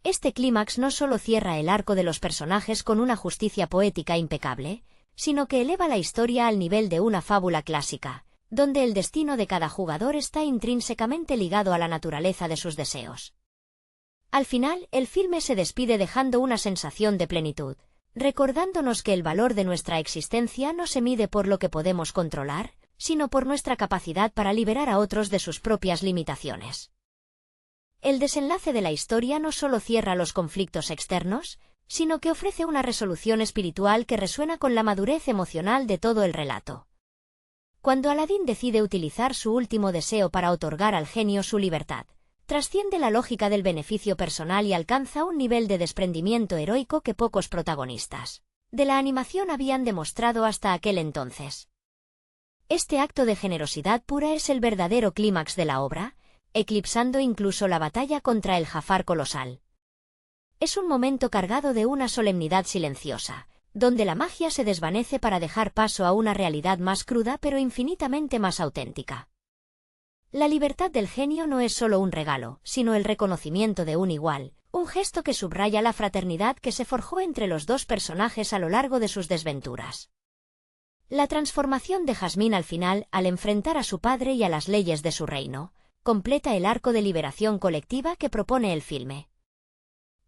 Este clímax no solo cierra el arco de los personajes con una justicia poética impecable, sino que eleva la historia al nivel de una fábula clásica, donde el destino de cada jugador está intrínsecamente ligado a la naturaleza de sus deseos. Al final, el filme se despide dejando una sensación de plenitud, recordándonos que el valor de nuestra existencia no se mide por lo que podemos controlar, sino por nuestra capacidad para liberar a otros de sus propias limitaciones. El desenlace de la historia no solo cierra los conflictos externos, sino que ofrece una resolución espiritual que resuena con la madurez emocional de todo el relato. Cuando Aladín decide utilizar su último deseo para otorgar al genio su libertad, trasciende la lógica del beneficio personal y alcanza un nivel de desprendimiento heroico que pocos protagonistas de la animación habían demostrado hasta aquel entonces. Este acto de generosidad pura es el verdadero clímax de la obra, eclipsando incluso la batalla contra el Jafar colosal. Es un momento cargado de una solemnidad silenciosa, donde la magia se desvanece para dejar paso a una realidad más cruda pero infinitamente más auténtica. La libertad del genio no es solo un regalo, sino el reconocimiento de un igual, un gesto que subraya la fraternidad que se forjó entre los dos personajes a lo largo de sus desventuras. La transformación de Jasmine al final, al enfrentar a su padre y a las leyes de su reino, completa el arco de liberación colectiva que propone el filme.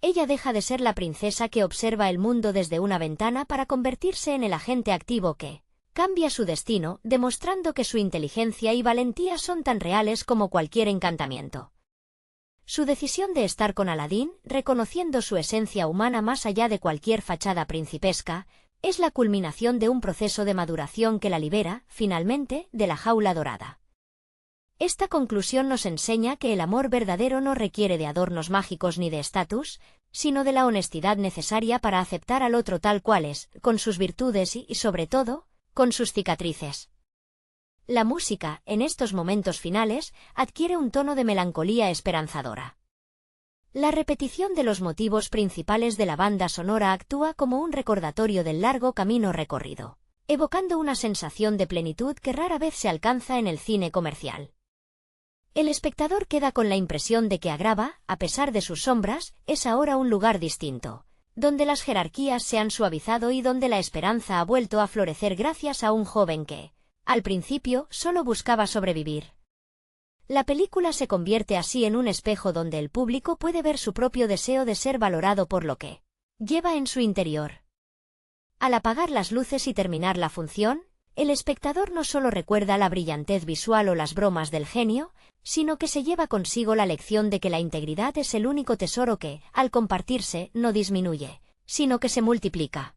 Ella deja de ser la princesa que observa el mundo desde una ventana para convertirse en el agente activo que cambia su destino, demostrando que su inteligencia y valentía son tan reales como cualquier encantamiento. Su decisión de estar con Aladín, reconociendo su esencia humana más allá de cualquier fachada principesca, es la culminación de un proceso de maduración que la libera, finalmente, de la jaula dorada. Esta conclusión nos enseña que el amor verdadero no requiere de adornos mágicos ni de estatus, sino de la honestidad necesaria para aceptar al otro tal cual es, con sus virtudes y, sobre todo, con sus cicatrices. La música, en estos momentos finales, adquiere un tono de melancolía esperanzadora. La repetición de los motivos principales de la banda sonora actúa como un recordatorio del largo camino recorrido, evocando una sensación de plenitud que rara vez se alcanza en el cine comercial. El espectador queda con la impresión de que Agraba, a pesar de sus sombras, es ahora un lugar distinto, donde las jerarquías se han suavizado y donde la esperanza ha vuelto a florecer gracias a un joven que, al principio, solo buscaba sobrevivir. La película se convierte así en un espejo donde el público puede ver su propio deseo de ser valorado por lo que lleva en su interior. Al apagar las luces y terminar la función, el espectador no solo recuerda la brillantez visual o las bromas del genio, sino que se lleva consigo la lección de que la integridad es el único tesoro que, al compartirse, no disminuye, sino que se multiplica.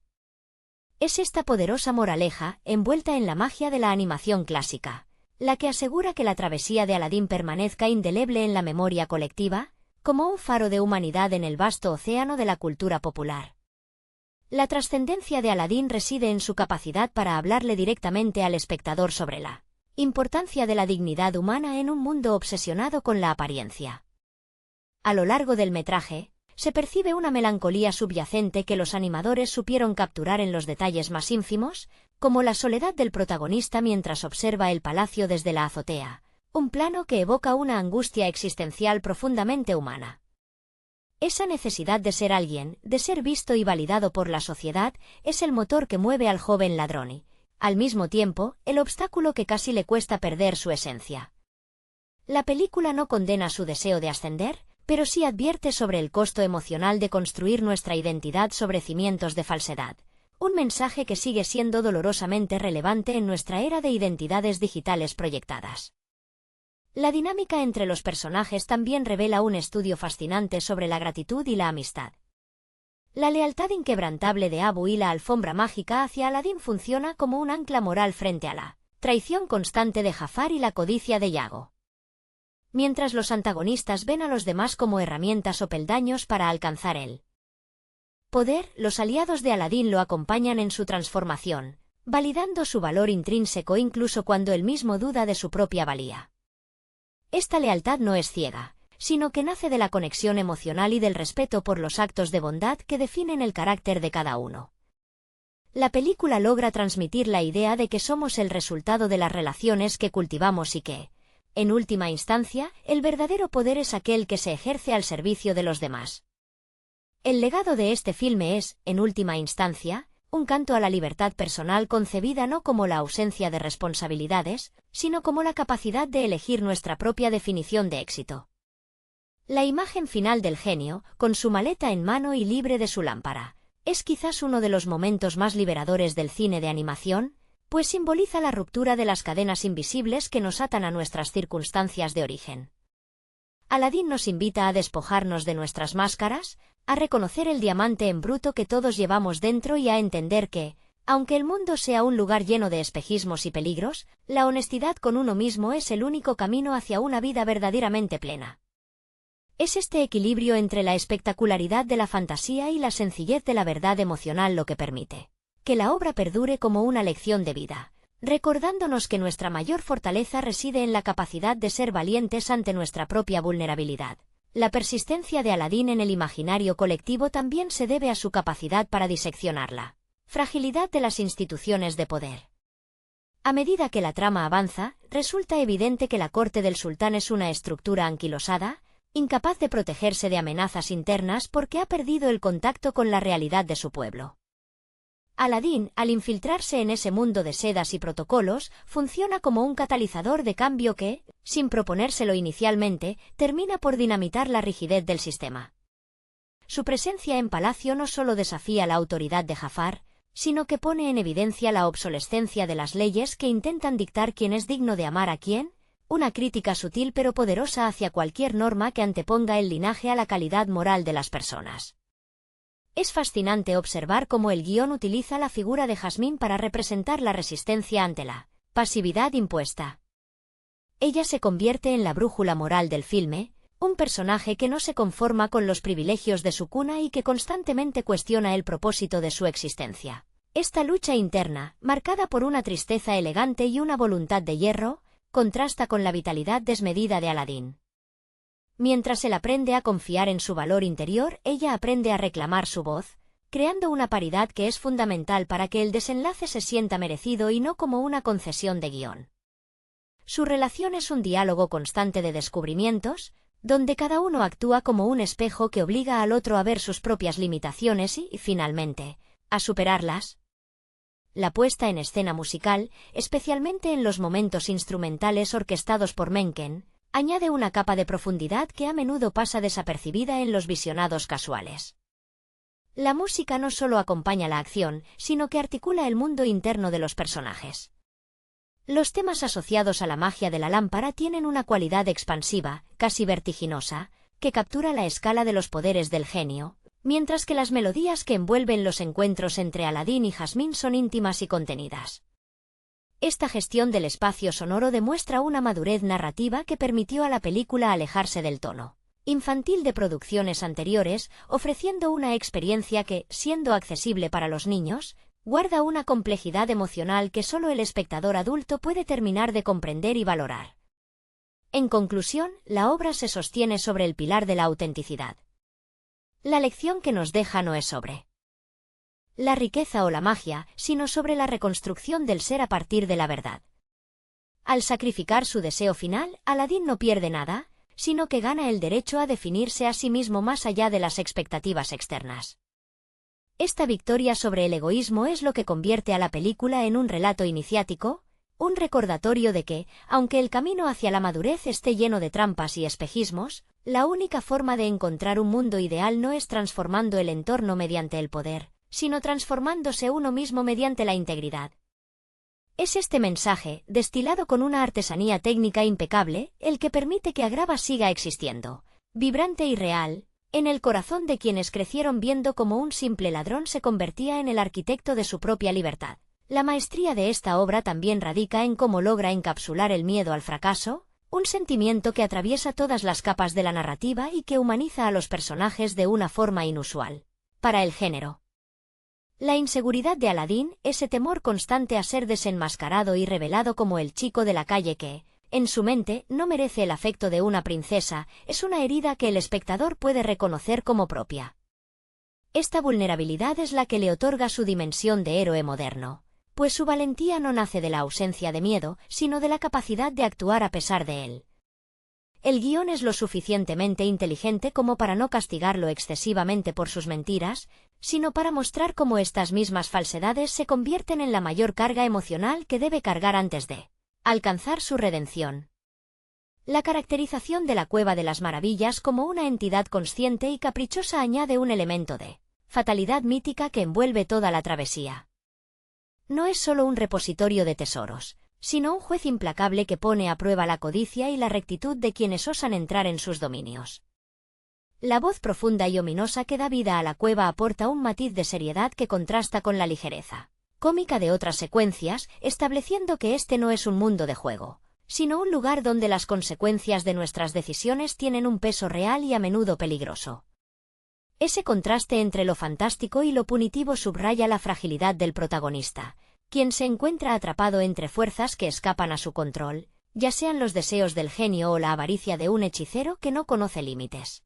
Es esta poderosa moraleja, envuelta en la magia de la animación clásica, la que asegura que la travesía de Aladín permanezca indeleble en la memoria colectiva, como un faro de humanidad en el vasto océano de la cultura popular. La trascendencia de Aladín reside en su capacidad para hablarle directamente al espectador sobre la importancia de la dignidad humana en un mundo obsesionado con la apariencia. A lo largo del metraje, se percibe una melancolía subyacente que los animadores supieron capturar en los detalles más ínfimos, como la soledad del protagonista mientras observa el palacio desde la azotea, un plano que evoca una angustia existencial profundamente humana. Esa necesidad de ser alguien, de ser visto y validado por la sociedad, es el motor que mueve al joven ladrón y, al mismo tiempo, el obstáculo que casi le cuesta perder su esencia. La película no condena su deseo de ascender, pero sí advierte sobre el costo emocional de construir nuestra identidad sobre cimientos de falsedad, un mensaje que sigue siendo dolorosamente relevante en nuestra era de identidades digitales proyectadas. La dinámica entre los personajes también revela un estudio fascinante sobre la gratitud y la amistad. La lealtad inquebrantable de Abu y la alfombra mágica hacia Aladín funciona como un ancla moral frente a la traición constante de Jafar y la codicia de Yago. Mientras los antagonistas ven a los demás como herramientas o peldaños para alcanzar el poder, los aliados de Aladín lo acompañan en su transformación, validando su valor intrínseco incluso cuando él mismo duda de su propia valía. Esta lealtad no es ciega, sino que nace de la conexión emocional y del respeto por los actos de bondad que definen el carácter de cada uno. La película logra transmitir la idea de que somos el resultado de las relaciones que cultivamos y que, en última instancia, el verdadero poder es aquel que se ejerce al servicio de los demás. El legado de este filme es, en última instancia, un canto a la libertad personal concebida no como la ausencia de responsabilidades, sino como la capacidad de elegir nuestra propia definición de éxito. La imagen final del genio, con su maleta en mano y libre de su lámpara, es quizás uno de los momentos más liberadores del cine de animación, pues simboliza la ruptura de las cadenas invisibles que nos atan a nuestras circunstancias de origen. Aladín nos invita a despojarnos de nuestras máscaras, a reconocer el diamante en bruto que todos llevamos dentro y a entender que, aunque el mundo sea un lugar lleno de espejismos y peligros, la honestidad con uno mismo es el único camino hacia una vida verdaderamente plena. Es este equilibrio entre la espectacularidad de la fantasía y la sencillez de la verdad emocional lo que permite que la obra perdure como una lección de vida, recordándonos que nuestra mayor fortaleza reside en la capacidad de ser valientes ante nuestra propia vulnerabilidad. La persistencia de Aladín en el imaginario colectivo también se debe a su capacidad para diseccionar la fragilidad de las instituciones de poder. A medida que la trama avanza, resulta evidente que la corte del sultán es una estructura anquilosada, incapaz de protegerse de amenazas internas porque ha perdido el contacto con la realidad de su pueblo. Aladín, al infiltrarse en ese mundo de sedas y protocolos, funciona como un catalizador de cambio que, sin proponérselo inicialmente, termina por dinamitar la rigidez del sistema. Su presencia en palacio no solo desafía la autoridad de Jafar, sino que pone en evidencia la obsolescencia de las leyes que intentan dictar quién es digno de amar a quién, una crítica sutil pero poderosa hacia cualquier norma que anteponga el linaje a la calidad moral de las personas. Es fascinante observar cómo el guión utiliza la figura de Jasmine para representar la resistencia ante la pasividad impuesta. Ella se convierte en la brújula moral del filme, un personaje que no se conforma con los privilegios de su cuna y que constantemente cuestiona el propósito de su existencia. Esta lucha interna, marcada por una tristeza elegante y una voluntad de hierro, contrasta con la vitalidad desmedida de Aladín. Mientras él aprende a confiar en su valor interior, ella aprende a reclamar su voz, creando una paridad que es fundamental para que el desenlace se sienta merecido y no como una concesión de guión. Su relación es un diálogo constante de descubrimientos, donde cada uno actúa como un espejo que obliga al otro a ver sus propias limitaciones y, finalmente, a superarlas. La puesta en escena musical, especialmente en los momentos instrumentales orquestados por Menken, añade una capa de profundidad que a menudo pasa desapercibida en los visionados casuales. La música no solo acompaña la acción, sino que articula el mundo interno de los personajes. Los temas asociados a la magia de la lámpara tienen una cualidad expansiva, casi vertiginosa, que captura la escala de los poderes del genio, mientras que las melodías que envuelven los encuentros entre Aladín y Jasmine son íntimas y contenidas. Esta gestión del espacio sonoro demuestra una madurez narrativa que permitió a la película alejarse del tono infantil de producciones anteriores, ofreciendo una experiencia que, siendo accesible para los niños, guarda una complejidad emocional que solo el espectador adulto puede terminar de comprender y valorar. En conclusión, la obra se sostiene sobre el pilar de la autenticidad. La lección que nos deja no es sobre la riqueza o la magia, sino sobre la reconstrucción del ser a partir de la verdad. Al sacrificar su deseo final, Aladín no pierde nada, sino que gana el derecho a definirse a sí mismo más allá de las expectativas externas. Esta victoria sobre el egoísmo es lo que convierte a la película en un relato iniciático, un recordatorio de que, aunque el camino hacia la madurez esté lleno de trampas y espejismos, la única forma de encontrar un mundo ideal no es transformando el entorno mediante el poder, sino transformándose uno mismo mediante la integridad. Es este mensaje, destilado con una artesanía técnica impecable, el que permite que Agrabah siga existiendo, vibrante y real, en el corazón de quienes crecieron viendo cómo un simple ladrón se convertía en el arquitecto de su propia libertad. La maestría de esta obra también radica en cómo logra encapsular el miedo al fracaso, un sentimiento que atraviesa todas las capas de la narrativa y que humaniza a los personajes de una forma inusual para el género. La inseguridad de Aladín, ese temor constante a ser desenmascarado y revelado como el chico de la calle que, en su mente, no merece el afecto de una princesa, es una herida que el espectador puede reconocer como propia. Esta vulnerabilidad es la que le otorga su dimensión de héroe moderno, pues su valentía no nace de la ausencia de miedo, sino de la capacidad de actuar a pesar de él. el guión es lo suficientemente inteligente como para no castigarlo excesivamente por sus mentiras, sino para mostrar cómo estas mismas falsedades se convierten en la mayor carga emocional que debe cargar antes de alcanzar su redención. La caracterización de la Cueva de las Maravillas como una entidad consciente y caprichosa añade un elemento de fatalidad mítica que envuelve toda la travesía. No es solo un repositorio de tesoros, sino un juez implacable que pone a prueba la codicia y la rectitud de quienes osan entrar en sus dominios. La voz profunda y ominosa que da vida a la cueva aporta un matiz de seriedad que contrasta con la ligereza cómica de otras secuencias, estableciendo que este no es un mundo de juego, sino un lugar donde las consecuencias de nuestras decisiones tienen un peso real y a menudo peligroso. Ese contraste entre lo fantástico y lo punitivo subraya la fragilidad del protagonista, quien se encuentra atrapado entre fuerzas que escapan a su control, ya sean los deseos del genio o la avaricia de un hechicero que no conoce límites.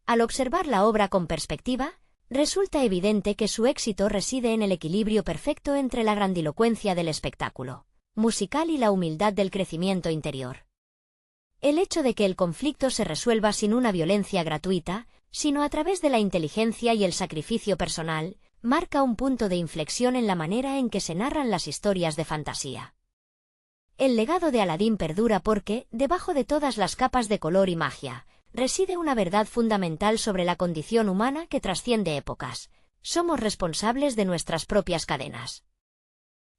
Al observar la obra con perspectiva, resulta evidente que su éxito reside en el equilibrio perfecto entre la grandilocuencia del espectáculo musical y la humildad del crecimiento interior. El hecho de que el conflicto se resuelva sin una violencia gratuita, sino a través de la inteligencia y el sacrificio personal, marca un punto de inflexión en la manera en que se narran las historias de fantasía. El legado de Aladín perdura porque, debajo de todas las capas de color y magia, reside una verdad fundamental sobre la condición humana que trasciende épocas. Somos responsables de nuestras propias cadenas.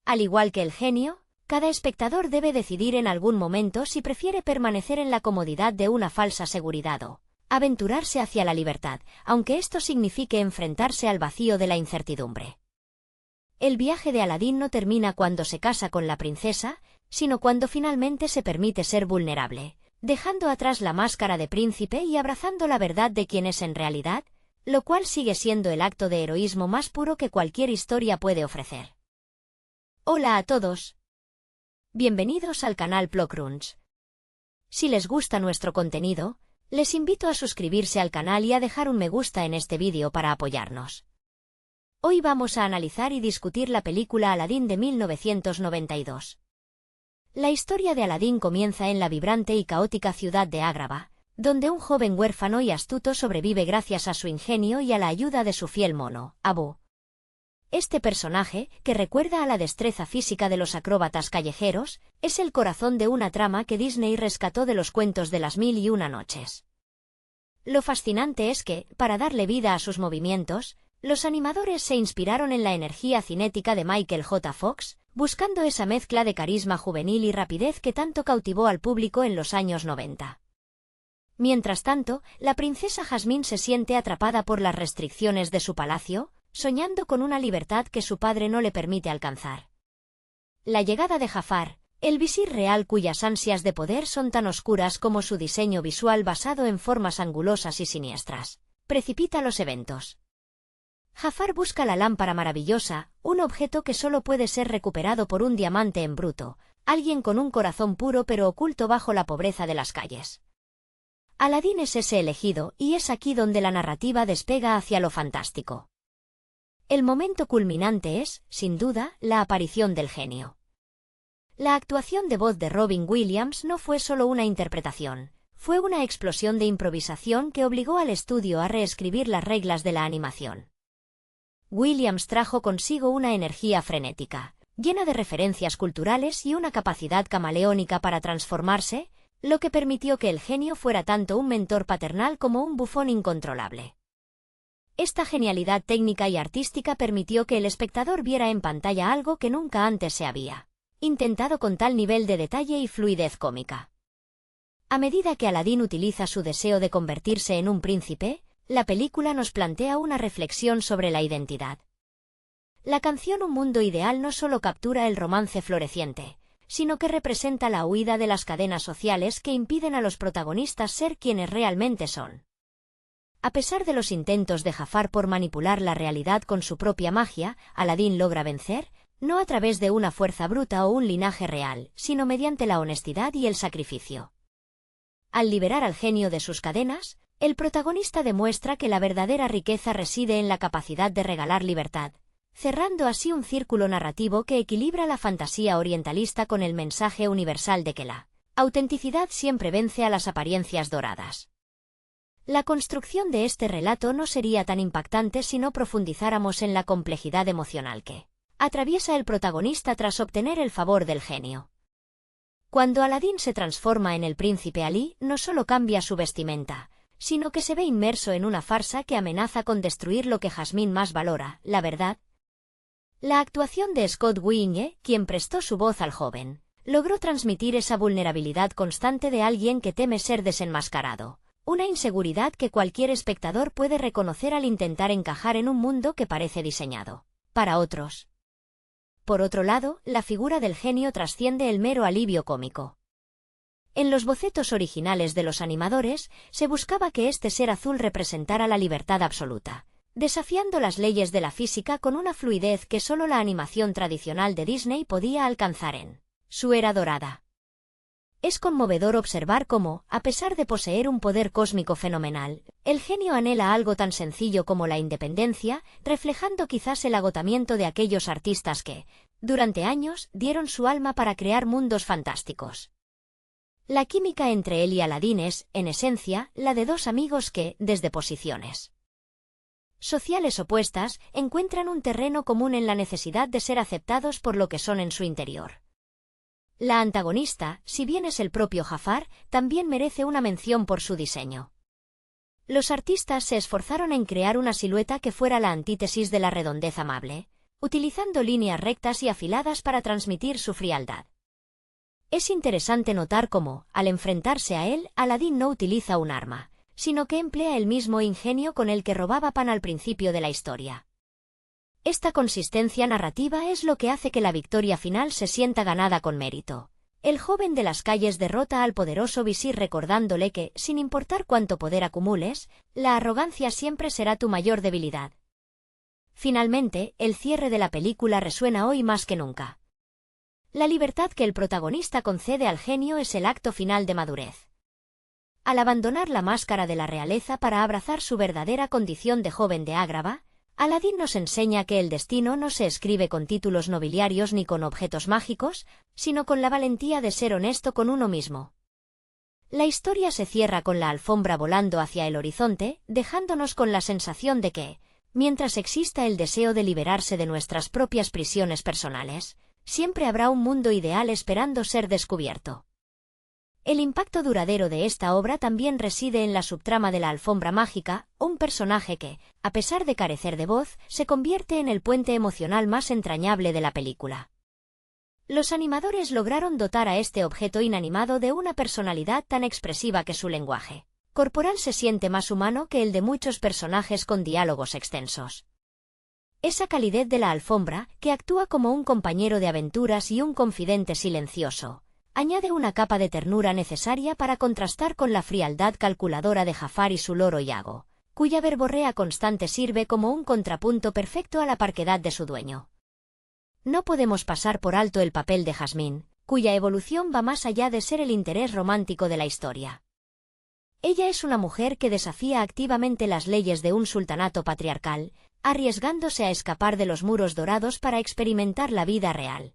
Al igual que el genio, cada espectador debe decidir en algún momento si prefiere permanecer en la comodidad de una falsa seguridad o aventurarse hacia la libertad, aunque esto signifique enfrentarse al vacío de la incertidumbre. El viaje de Aladín no termina cuando se casa con la princesa, sino cuando finalmente se permite ser vulnerable, dejando atrás la máscara de príncipe y abrazando la verdad de quién es en realidad, lo cual sigue siendo el acto de heroísmo más puro que cualquier historia puede ofrecer. Hola a todos. Bienvenidos al canal Plokrunch. Si les gusta nuestro contenido, les invito a suscribirse al canal y a dejar un me gusta en este vídeo para apoyarnos. Hoy vamos a analizar y discutir la película Aladín de 1992. La historia de Aladín comienza en la vibrante y caótica ciudad de Agrabah, donde un joven huérfano y astuto sobrevive gracias a su ingenio y a la ayuda de su fiel mono, Abu. Este personaje, que recuerda a la destreza física de los acróbatas callejeros, es el corazón de una trama que Disney rescató de los cuentos de las 1001 noches. Lo fascinante es que, para darle vida a sus movimientos, los animadores se inspiraron en la energía cinética de Michael J. Fox, buscando esa mezcla de carisma juvenil y rapidez que tanto cautivó al público en los años 90. Mientras tanto, la princesa Jasmine se siente atrapada por las restricciones de su palacio, soñando con una libertad que su padre no le permite alcanzar. La llegada de Jafar, el visir real cuyas ansias de poder son tan oscuras como su diseño visual basado en formas angulosas y siniestras, precipita los eventos. Jafar busca la lámpara maravillosa, un objeto que solo puede ser recuperado por un diamante en bruto, alguien con un corazón puro pero oculto bajo la pobreza de las calles. Aladín es ese elegido, y es aquí donde la narrativa despega hacia lo fantástico. El momento culminante es, sin duda, la aparición del genio. La actuación de voz de Robin Williams no fue solo una interpretación, fue una explosión de improvisación que obligó al estudio a reescribir las reglas de la animación. Williams trajo consigo una energía frenética, llena de referencias culturales y una capacidad camaleónica para transformarse, lo que permitió que el genio fuera tanto un mentor paternal como un bufón incontrolable. Esta genialidad técnica y artística permitió que el espectador viera en pantalla algo que nunca antes se había intentado con tal nivel de detalle y fluidez cómica. A medida que Aladín utiliza su deseo de convertirse en un príncipe, la película nos plantea una reflexión sobre la identidad. La canción Un Mundo Ideal no solo captura el romance floreciente, sino que representa la huida de las cadenas sociales que impiden a los protagonistas ser quienes realmente son. A pesar de los intentos de Jafar por manipular la realidad con su propia magia, Aladín logra vencer, no a través de una fuerza bruta o un linaje real, sino mediante la honestidad y el sacrificio. Al liberar al genio de sus cadenas, el protagonista demuestra que la verdadera riqueza reside en la capacidad de regalar libertad, cerrando así un círculo narrativo que equilibra la fantasía orientalista con el mensaje universal de que la Autenticidad siempre vence a las apariencias doradas. La construcción de este relato no sería tan impactante si no profundizáramos en la complejidad emocional que atraviesa el protagonista tras obtener el favor del genio. Cuando Aladín se transforma en el príncipe Alí, no solo cambia su vestimenta, sino que se ve inmerso en una farsa que amenaza con destruir lo que Jasmine más valora, la verdad. La actuación de Scott Weinger, quien prestó su voz al joven, logró transmitir esa vulnerabilidad constante de alguien que teme ser desenmascarado. Una inseguridad que cualquier espectador puede reconocer al intentar encajar en un mundo que parece diseñado para otros. Por otro lado, la figura del genio trasciende el mero alivio cómico. En los bocetos originales de los animadores, se buscaba que este ser azul representara la libertad absoluta, desafiando las leyes de la física con una fluidez que solo la animación tradicional de Disney podía alcanzar en su era dorada. Es conmovedor observar cómo, a pesar de poseer un poder cósmico fenomenal, el genio anhela algo tan sencillo como la independencia, reflejando quizás el agotamiento de aquellos artistas que, durante años, dieron su alma para crear mundos fantásticos. La química entre él y Aladín es, en esencia, la de dos amigos que, desde posiciones sociales opuestas, encuentran un terreno común en la necesidad de ser aceptados por lo que son en su interior. La antagonista, si bien es el propio Jafar, también merece una mención por su diseño. Los artistas se esforzaron en crear una silueta que fuera la antítesis de la redondez amable, utilizando líneas rectas y afiladas para transmitir su frialdad. Es interesante notar cómo, al enfrentarse a él, Aladín no utiliza un arma, sino que emplea el mismo ingenio con el que robaba pan al principio de la historia. Esta consistencia narrativa es lo que hace que la victoria final se sienta ganada con mérito. El joven de las calles derrota al poderoso visir recordándole que, sin importar cuánto poder acumules, la arrogancia siempre será tu mayor debilidad. Finalmente, el cierre de la película resuena hoy más que nunca. La libertad que el protagonista concede al genio es el acto final de madurez. Al abandonar la máscara de la realeza para abrazar su verdadera condición de joven de Ágrava, Aladín nos enseña que el destino no se escribe con títulos nobiliarios ni con objetos mágicos, sino con la valentía de ser honesto con uno mismo. La historia se cierra con la alfombra volando hacia el horizonte, dejándonos con la sensación de que, mientras exista el deseo de liberarse de nuestras propias prisiones personales, siempre habrá un mundo ideal esperando ser descubierto. El impacto duradero de esta obra también reside en la subtrama de la alfombra mágica, un personaje que, a pesar de carecer de voz, se convierte en el puente emocional más entrañable de la película. Los animadores lograron dotar a este objeto inanimado de una personalidad tan expresiva que su lenguaje corporal se siente más humano que el de muchos personajes con diálogos extensos. Esa calidez de la alfombra, que actúa como un compañero de aventuras y un confidente silencioso, añade una capa de ternura necesaria para contrastar con la frialdad calculadora de Jafar y su loro Iago, cuya verborrea constante sirve como un contrapunto perfecto a la parquedad de su dueño. No podemos pasar por alto el papel de Jasmine, cuya evolución va más allá de ser el interés romántico de la historia. Ella es una mujer que desafía activamente las leyes de un sultanato patriarcal, arriesgándose a escapar de los muros dorados para experimentar la vida real.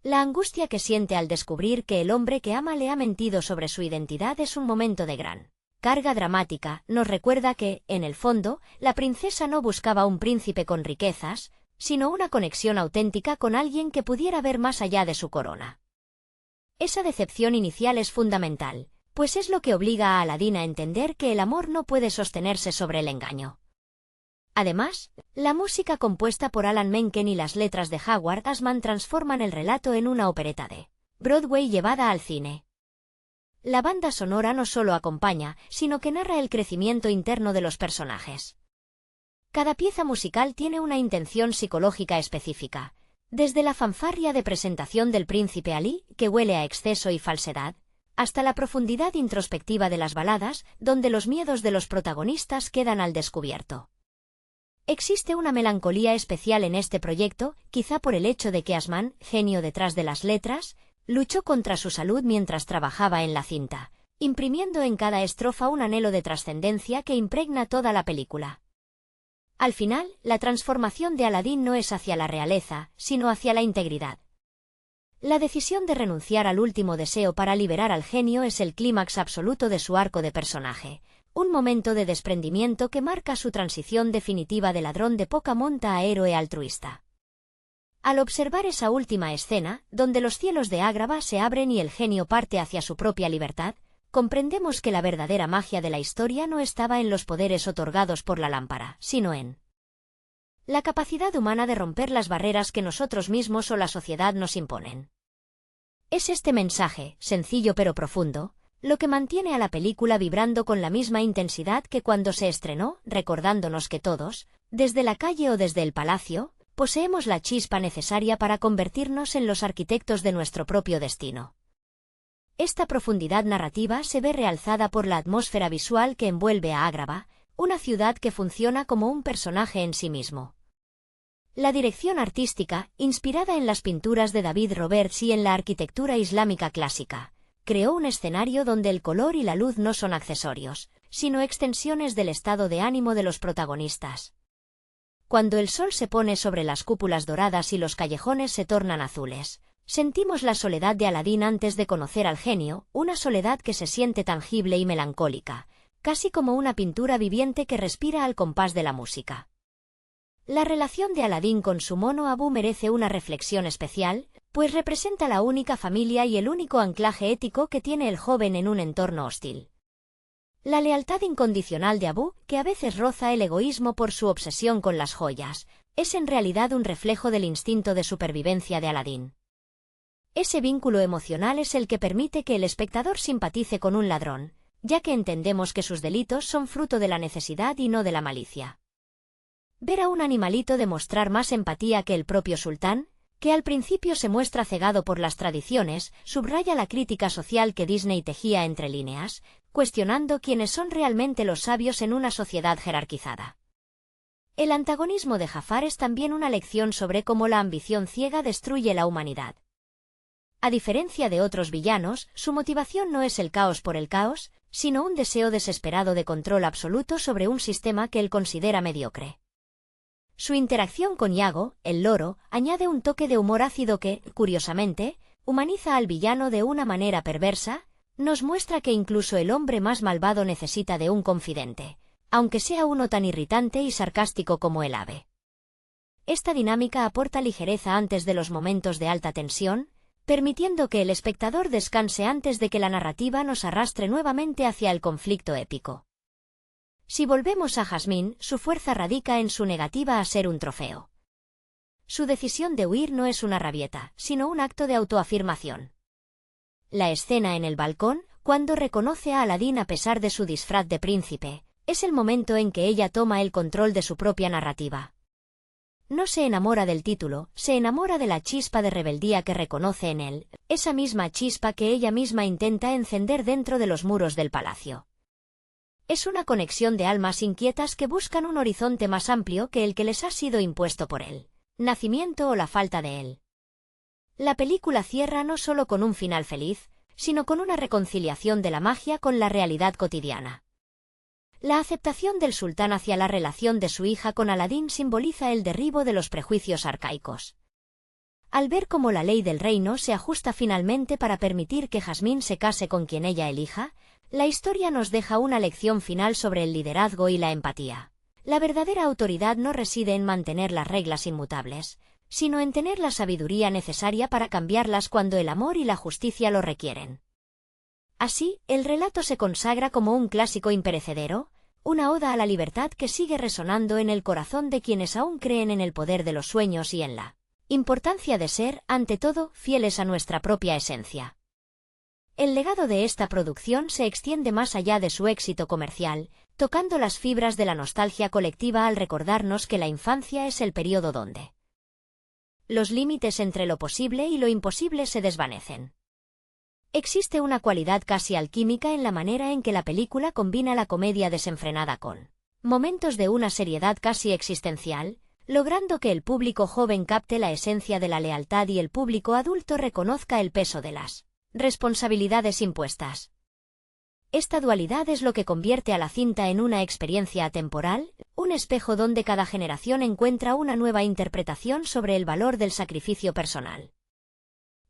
La angustia que siente al descubrir que el hombre que ama le ha mentido sobre su identidad es un momento de gran carga dramática. Nos recuerda que, en el fondo, la princesa no buscaba un príncipe con riquezas, sino una conexión auténtica con alguien que pudiera ver más allá de su corona. Esa decepción inicial es fundamental, pues es lo que obliga a Aladín a entender que el amor no puede sostenerse sobre el engaño. Además, la música compuesta por Alan Menken y las letras de Howard Ashman transforman el relato en una opereta de Broadway llevada al cine. La banda sonora no solo acompaña, sino que narra el crecimiento interno de los personajes. Cada pieza musical tiene una intención psicológica específica, desde la fanfarria de presentación del príncipe Alí, que huele a exceso y falsedad, hasta la profundidad introspectiva de las baladas, donde los miedos de los protagonistas quedan al descubierto. Existe una melancolía especial en este proyecto, quizá por el hecho de que Ashman, genio detrás de las letras, luchó contra su salud mientras trabajaba en la cinta, imprimiendo en cada estrofa un anhelo de trascendencia que impregna toda la película. Al final, la transformación de Aladín no es hacia la realeza, sino hacia la integridad. La decisión de renunciar al último deseo para liberar al genio es el clímax absoluto de su arco de personaje, un momento de desprendimiento que marca su transición definitiva de ladrón de poca monta a héroe altruista. Al observar esa última escena, donde los cielos de Agrabah se abren y el genio parte hacia su propia libertad, comprendemos que la verdadera magia de la historia no estaba en los poderes otorgados por la lámpara, sino en la capacidad humana de romper las barreras que nosotros mismos o la sociedad nos imponen. Es este mensaje, sencillo pero profundo, lo que mantiene a la película vibrando con la misma intensidad que cuando se estrenó, recordándonos que todos, desde la calle o desde el palacio, poseemos la chispa necesaria para convertirnos en los arquitectos de nuestro propio destino. Esta profundidad narrativa se ve realzada por la atmósfera visual que envuelve a Agrabah, una ciudad que funciona como un personaje en sí mismo. La dirección artística, inspirada en las pinturas de David Roberts y en la arquitectura islámica clásica, creó un escenario donde el color y la luz no son accesorios, sino extensiones del estado de ánimo de los protagonistas. Cuando el sol se pone sobre las cúpulas doradas y los callejones se tornan azules, sentimos la soledad de Aladín antes de conocer al genio, una soledad que se siente tangible y melancólica, casi como una pintura viviente que respira al compás de la música. La relación de Aladín con su mono Abu merece una reflexión especial, pues representa la única familia y el único anclaje ético que tiene el joven en un entorno hostil. La lealtad incondicional de Abu, que a veces roza el egoísmo por su obsesión con las joyas, es en realidad un reflejo del instinto de supervivencia de Aladín. Ese vínculo emocional es el que permite que el espectador simpatice con un ladrón, ya que entendemos que sus delitos son fruto de la necesidad y no de la malicia. Ver a un animalito demostrar más empatía que el propio sultán, que al principio se muestra cegado por las tradiciones, subraya la crítica social que Disney tejía entre líneas, cuestionando quiénes son realmente los sabios en una sociedad jerarquizada. El antagonismo de Jafar es también una lección sobre cómo la ambición ciega destruye la humanidad. A diferencia de otros villanos, su motivación no es el caos por el caos, sino un deseo desesperado de control absoluto sobre un sistema que él considera mediocre. Su interacción con Iago, el loro, añade un toque de humor ácido que, curiosamente, humaniza al villano de una manera perversa, nos muestra que incluso el hombre más malvado necesita de un confidente, aunque sea uno tan irritante y sarcástico como el ave. Esta dinámica aporta ligereza antes de los momentos de alta tensión, permitiendo que el espectador descanse antes de que la narrativa nos arrastre nuevamente hacia el conflicto épico. Si volvemos a Jasmine, su fuerza radica en su negativa a ser un trofeo. Su decisión de huir no es una rabieta, sino un acto de autoafirmación. La escena en el balcón, cuando reconoce a Aladín a pesar de su disfraz de príncipe, es el momento en que ella toma el control de su propia narrativa. No se enamora del título, se enamora de la chispa de rebeldía que reconoce en él, esa misma chispa que ella misma intenta encender dentro de los muros del palacio. Es una conexión de almas inquietas que buscan un horizonte más amplio que el que les ha sido impuesto por él, nacimiento o la falta de él. La película cierra no solo con un final feliz, sino con una reconciliación de la magia con la realidad cotidiana. La aceptación del sultán hacia la relación de su hija con Aladín simboliza el derribo de los prejuicios arcaicos. Al ver cómo la ley del reino se ajusta finalmente para permitir que Jasmine se case con quien ella elija, la historia nos deja una lección final sobre el liderazgo y la empatía. La verdadera autoridad no reside en mantener las reglas inmutables, sino en tener la sabiduría necesaria para cambiarlas cuando el amor y la justicia lo requieren. Así, el relato se consagra como un clásico imperecedero, una oda a la libertad que sigue resonando en el corazón de quienes aún creen en el poder de los sueños y en la importancia de ser, ante todo, fieles a nuestra propia esencia. El legado de esta producción se extiende más allá de su éxito comercial, tocando las fibras de la nostalgia colectiva al recordarnos que la infancia es el periodo donde los límites entre lo posible y lo imposible se desvanecen. Existe una cualidad casi alquímica en la manera en que la película combina la comedia desenfrenada con momentos de una seriedad casi existencial, logrando que el público joven capte la esencia de la lealtad y el público adulto reconozca el peso de las responsabilidades impuestas. Esta dualidad es lo que convierte a la cinta en una experiencia atemporal, un espejo donde cada generación encuentra una nueva interpretación sobre el valor del sacrificio personal.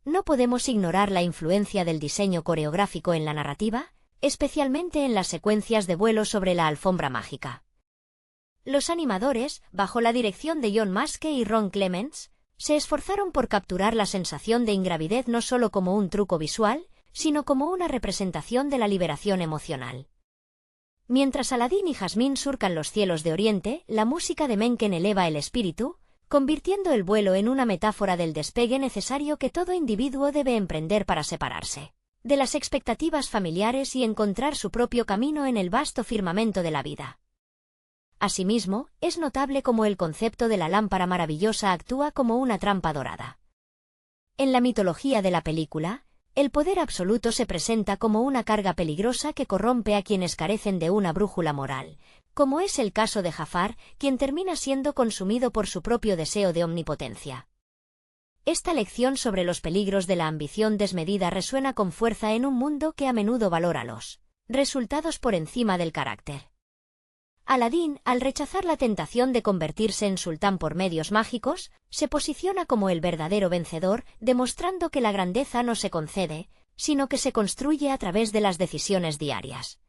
No podemos ignorar la influencia del diseño coreográfico en la narrativa, especialmente en las secuencias de vuelo sobre la alfombra mágica. Los animadores, bajo la dirección de John Maske y Ron Clements, se esforzaron por capturar la sensación de ingravidez no solo como un truco visual, sino como una representación de la liberación emocional. Mientras Aladín y Jasmine surcan los cielos de Oriente, la música de Menken eleva el espíritu, convirtiendo el vuelo en una metáfora del despegue necesario que todo individuo debe emprender para separarse de las expectativas familiares y encontrar su propio camino en el vasto firmamento de la vida. Asimismo, es notable cómo el concepto de la lámpara maravillosa actúa como una trampa dorada. En la mitología de la película, el poder absoluto se presenta como una carga peligrosa que corrompe a quienes carecen de una brújula moral, como es el caso de Jafar, quien termina siendo consumido por su propio deseo de omnipotencia. Esta lección sobre los peligros de la ambición desmedida resuena con fuerza en un mundo que a menudo valora los resultados por encima del carácter. Aladín, al rechazar la tentación de convertirse en sultán por medios mágicos, se posiciona como el verdadero vencedor, demostrando que la grandeza no se concede, sino que se construye a través de las decisiones diarias.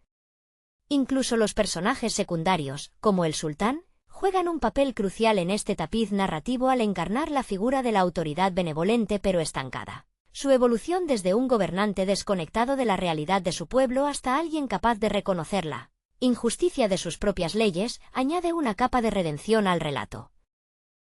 Incluso los personajes secundarios, como el sultán, juegan un papel crucial en este tapiz narrativo al encarnar la figura de la autoridad benevolente pero estancada. Su evolución desde un gobernante desconectado de la realidad de su pueblo hasta alguien capaz de reconocerla injusticia de sus propias leyes, añade una capa de redención al relato.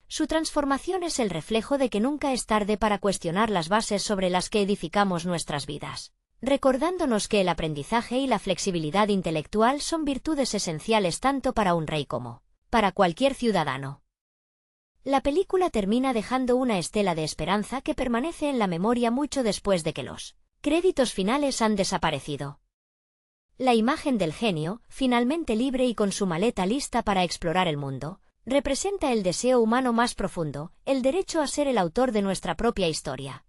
Su transformación es el reflejo de que nunca es tarde para cuestionar las bases sobre las que edificamos nuestras vidas, recordándonos que el aprendizaje y la flexibilidad intelectual son virtudes esenciales tanto para un rey como para cualquier ciudadano. La película termina dejando una estela de esperanza que permanece en la memoria mucho después de que los créditos finales han desaparecido. La imagen del genio, finalmente libre y con su maleta lista para explorar el mundo, representa el deseo humano más profundo, el derecho a ser el autor de nuestra propia historia.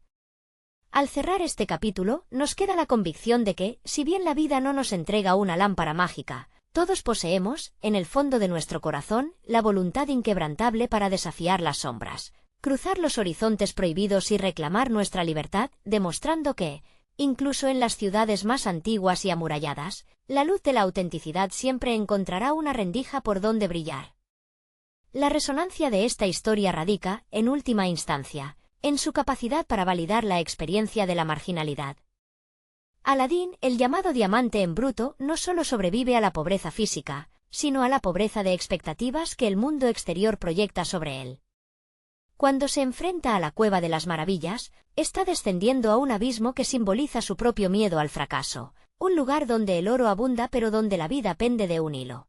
Al cerrar este capítulo, nos queda la convicción de que, si bien la vida no nos entrega una lámpara mágica, todos poseemos, en el fondo de nuestro corazón, la voluntad inquebrantable para desafiar las sombras, cruzar los horizontes prohibidos y reclamar nuestra libertad, demostrando que, incluso en las ciudades más antiguas y amuralladas, la luz de la autenticidad siempre encontrará una rendija por donde brillar. La resonancia de esta historia radica, en última instancia, en su capacidad para validar la experiencia de la marginalidad. Aladín, el llamado diamante en bruto, no solo sobrevive a la pobreza física, sino a la pobreza de expectativas que el mundo exterior proyecta sobre él. Cuando se enfrenta a la cueva de las maravillas, está descendiendo a un abismo que simboliza su propio miedo al fracaso, un lugar donde el oro abunda pero donde la vida pende de un hilo.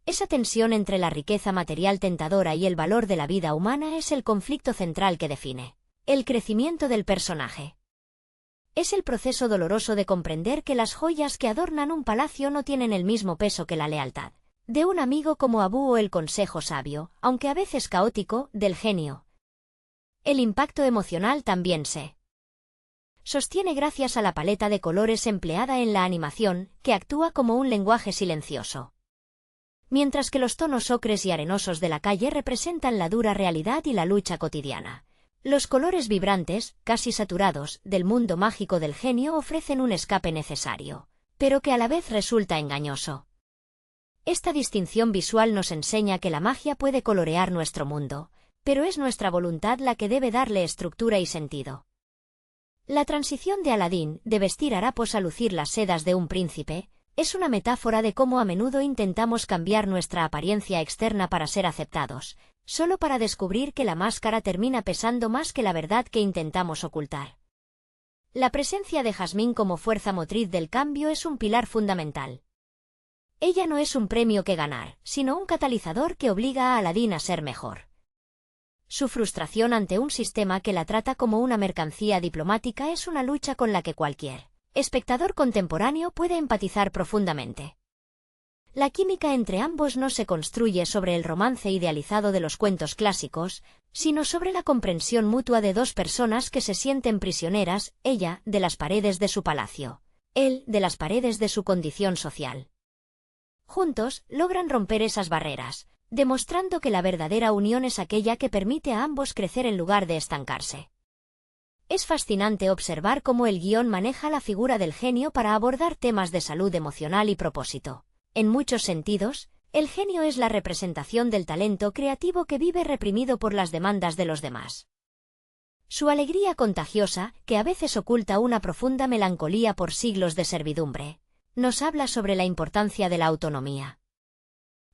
Esa tensión entre la riqueza material tentadora y el valor de la vida humana es el conflicto central que define el crecimiento del personaje. Es el proceso doloroso de comprender que las joyas que adornan un palacio no tienen el mismo peso que la lealtad de un amigo como Abu o el consejo sabio, aunque a veces caótico, del genio. El impacto emocional también se sostiene gracias a la paleta de colores empleada en la animación, que actúa como un lenguaje silencioso. Mientras que los tonos ocres y arenosos de la calle representan la dura realidad y la lucha cotidiana, los colores vibrantes, casi saturados, del mundo mágico del genio ofrecen un escape necesario, pero que a la vez resulta engañoso. Esta distinción visual nos enseña que la magia puede colorear nuestro mundo, pero es nuestra voluntad la que debe darle estructura y sentido. La transición de Aladín, de vestir harapos a lucir las sedas de un príncipe, es una metáfora de cómo a menudo intentamos cambiar nuestra apariencia externa para ser aceptados, solo para descubrir que la máscara termina pesando más que la verdad que intentamos ocultar. La presencia de Jasmine como fuerza motriz del cambio es un pilar fundamental. Ella no es un premio que ganar, sino un catalizador que obliga a Aladín a ser mejor. Su frustración ante un sistema que la trata como una mercancía diplomática es una lucha con la que cualquier espectador contemporáneo puede empatizar profundamente. La química entre ambos no se construye sobre el romance idealizado de los cuentos clásicos, sino sobre la comprensión mutua de dos personas que se sienten prisioneras, ella, de las paredes de su palacio, él, de las paredes de su condición social. Juntos, logran romper esas barreras, demostrando que la verdadera unión es aquella que permite a ambos crecer en lugar de estancarse. Es fascinante observar cómo el guión maneja la figura del genio para abordar temas de salud emocional y propósito. En muchos sentidos, el genio es la representación del talento creativo que vive reprimido por las demandas de los demás. Su alegría contagiosa, que a veces oculta una profunda melancolía por siglos de servidumbre, nos habla sobre la importancia de la autonomía.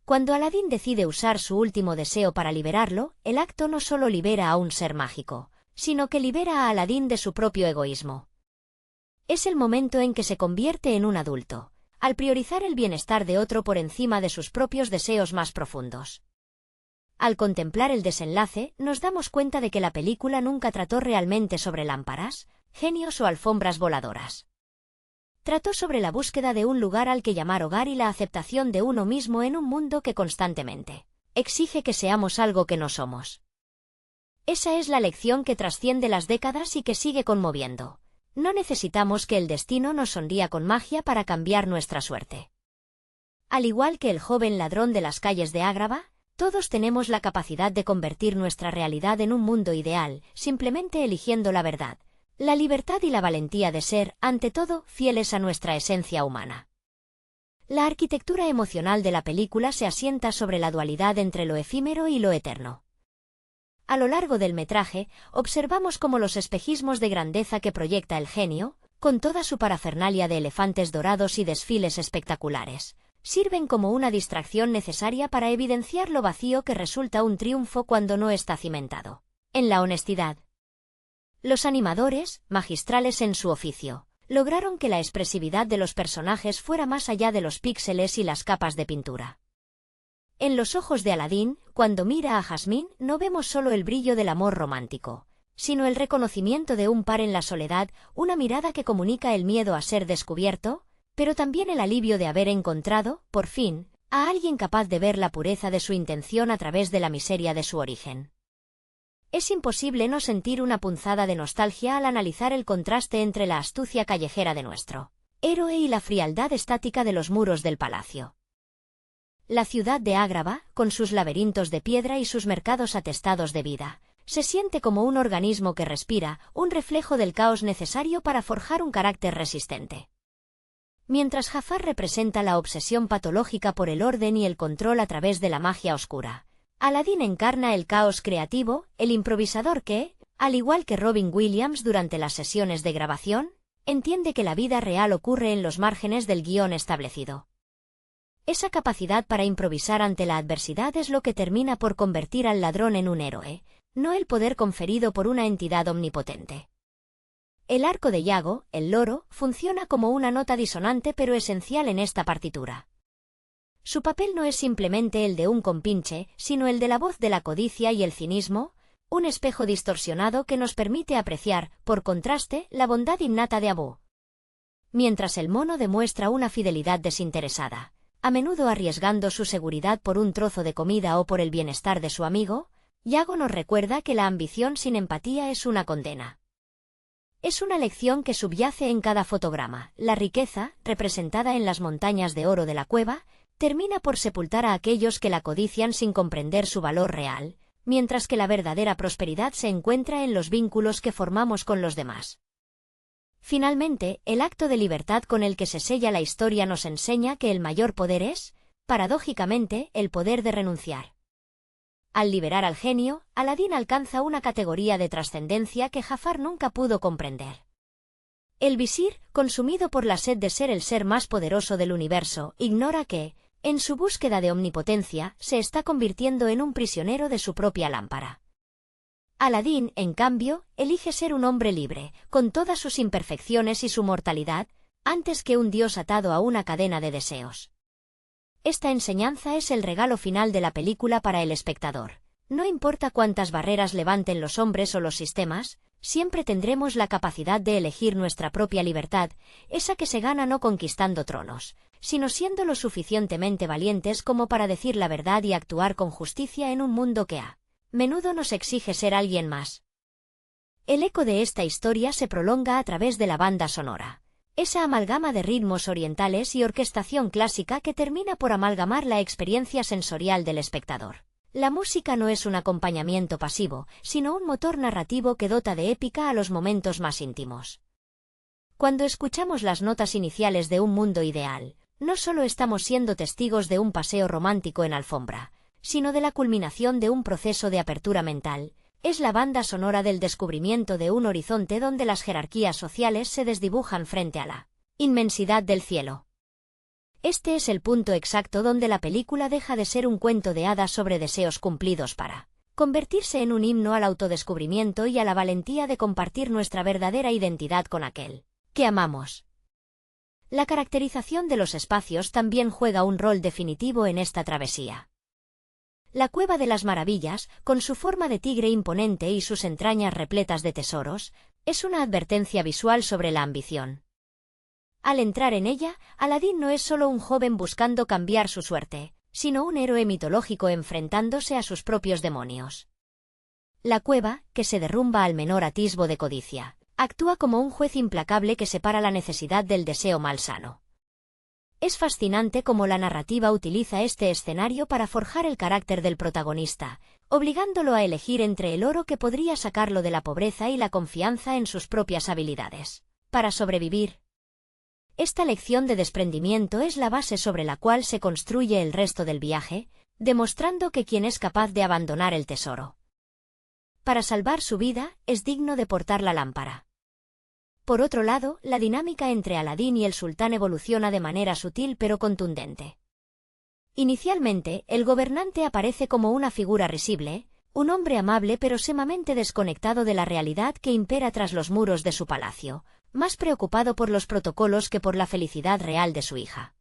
Cuando Aladín decide usar su último deseo para liberarlo, el acto no solo libera a un ser mágico, sino que libera a Aladín de su propio egoísmo. Es el momento en que se convierte en un adulto, al priorizar el bienestar de otro por encima de sus propios deseos más profundos. Al contemplar el desenlace, nos damos cuenta de que la película nunca trató realmente sobre lámparas, genios o alfombras voladoras. Trató sobre la búsqueda de un lugar al que llamar hogar y la aceptación de uno mismo en un mundo que constantemente exige que seamos algo que no somos. Esa es la lección que trasciende las décadas y que sigue conmoviendo. No necesitamos que el destino nos sonría con magia para cambiar nuestra suerte. Al igual que el joven ladrón de las calles de Ágrava, todos tenemos la capacidad de convertir nuestra realidad en un mundo ideal, simplemente eligiendo la verdad, la libertad y la valentía de ser, ante todo, fieles a nuestra esencia humana. La arquitectura emocional de la película se asienta sobre la dualidad entre lo efímero y lo eterno. A lo largo del metraje, observamos cómo los espejismos de grandeza que proyecta el genio, con toda su parafernalia de elefantes dorados y desfiles espectaculares, sirven como una distracción necesaria para evidenciar lo vacío que resulta un triunfo cuando no está cimentado en la honestidad. Los animadores, magistrales en su oficio, lograron que la expresividad de los personajes fuera más allá de los píxeles y las capas de pintura. En los ojos de Aladín, cuando mira a Jasmine, no vemos solo el brillo del amor romántico, sino el reconocimiento de un par en la soledad, una mirada que comunica el miedo a ser descubierto, pero también el alivio de haber encontrado, por fin, a alguien capaz de ver la pureza de su intención a través de la miseria de su origen. Es imposible no sentir una punzada de nostalgia al analizar el contraste entre la astucia callejera de nuestro héroe y la frialdad estática de los muros del palacio. La ciudad de Ágrava, con sus laberintos de piedra y sus mercados atestados de vida, se siente como un organismo que respira, un reflejo del caos necesario para forjar un carácter resistente. Mientras Jafar representa la obsesión patológica por el orden y el control a través de la magia oscura, Aladín encarna el caos creativo, el improvisador que, al igual que Robin Williams durante las sesiones de grabación, entiende que la vida real ocurre en los márgenes del guión establecido. Esa capacidad para improvisar ante la adversidad es lo que termina por convertir al ladrón en un héroe, no el poder conferido por una entidad omnipotente. El arco de Iago, el loro, funciona como una nota disonante pero esencial en esta partitura. Su papel no es simplemente el de un compinche, sino el de la voz de la codicia y el cinismo, un espejo distorsionado que nos permite apreciar, por contraste, la bondad innata de Abu. Mientras el mono demuestra una fidelidad desinteresada, a menudo arriesgando su seguridad por un trozo de comida o por el bienestar de su amigo, Iago nos recuerda que la ambición sin empatía es una condena. Es una lección que subyace en cada fotograma. La riqueza, representada en las montañas de oro de la cueva, termina por sepultar a aquellos que la codician sin comprender su valor real, mientras que la verdadera prosperidad se encuentra en los vínculos que formamos con los demás. Finalmente, el acto de libertad con el que se sella la historia nos enseña que el mayor poder es, paradójicamente, el poder de renunciar. Al liberar al genio, Aladín alcanza una categoría de trascendencia que Jafar nunca pudo comprender. El visir, consumido por la sed de ser el ser más poderoso del universo, ignora que, en su búsqueda de omnipotencia, se está convirtiendo en un prisionero de su propia lámpara. Aladín, en cambio, elige ser un hombre libre, con todas sus imperfecciones y su mortalidad, antes que un dios atado a una cadena de deseos. Esta enseñanza es el regalo final de la película para el espectador. No importa cuántas barreras levanten los hombres o los sistemas, siempre tendremos la capacidad de elegir nuestra propia libertad, esa que se gana no conquistando tronos, sino siendo lo suficientemente valientes como para decir la verdad y actuar con justicia en un mundo que a menudo nos exige ser alguien más. El eco de esta historia se prolonga a través de la banda sonora. Esa amalgama de ritmos orientales y orquestación clásica que termina por amalgamar la experiencia sensorial del espectador. La música no es un acompañamiento pasivo, sino un motor narrativo que dota de épica a los momentos más íntimos. Cuando escuchamos las notas iniciales de Un mundo ideal, no solo estamos siendo testigos de un paseo romántico en alfombra, sino de la culminación de un proceso de apertura mental. Es la banda sonora del descubrimiento de un horizonte donde las jerarquías sociales se desdibujan frente a la inmensidad del cielo. Este es el punto exacto donde la película deja de ser un cuento de hadas sobre deseos cumplidos para convertirse en un himno al autodescubrimiento y a la valentía de compartir nuestra verdadera identidad con aquel que amamos. La caracterización de los espacios también juega un rol definitivo en esta travesía. La Cueva de las Maravillas, con su forma de tigre imponente y sus entrañas repletas de tesoros, es una advertencia visual sobre la ambición. Al entrar en ella, Aladín no es solo un joven buscando cambiar su suerte, sino un héroe mitológico enfrentándose a sus propios demonios. La cueva, que se derrumba al menor atisbo de codicia, actúa como un juez implacable que separa la necesidad del deseo malsano. Es fascinante cómo la narrativa utiliza este escenario para forjar el carácter del protagonista, obligándolo a elegir entre el oro que podría sacarlo de la pobreza y la confianza en sus propias habilidades para sobrevivir. Esta lección de desprendimiento es la base sobre la cual se construye el resto del viaje, demostrando que quien es capaz de abandonar el tesoro para salvar su vida es digno de portar la lámpara. Por otro lado, la dinámica entre Aladín y el sultán evoluciona de manera sutil pero contundente. Inicialmente, el gobernante aparece como una figura risible, un hombre amable pero sumamente desconectado de la realidad que impera tras los muros de su palacio, más preocupado por los protocolos que por la felicidad real de su hija.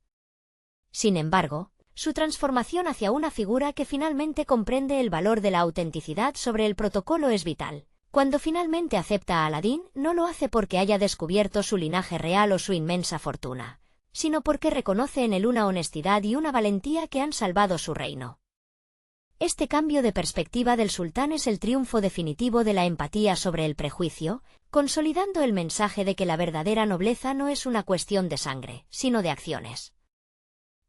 Sin embargo, su transformación hacia una figura que finalmente comprende el valor de la autenticidad sobre el protocolo es vital. Cuando finalmente acepta a Aladín, no lo hace porque haya descubierto su linaje real o su inmensa fortuna, sino porque reconoce en él una honestidad y una valentía que han salvado su reino. Este cambio de perspectiva del sultán es el triunfo definitivo de la empatía sobre el prejuicio, consolidando el mensaje de que la verdadera nobleza no es una cuestión de sangre, sino de acciones.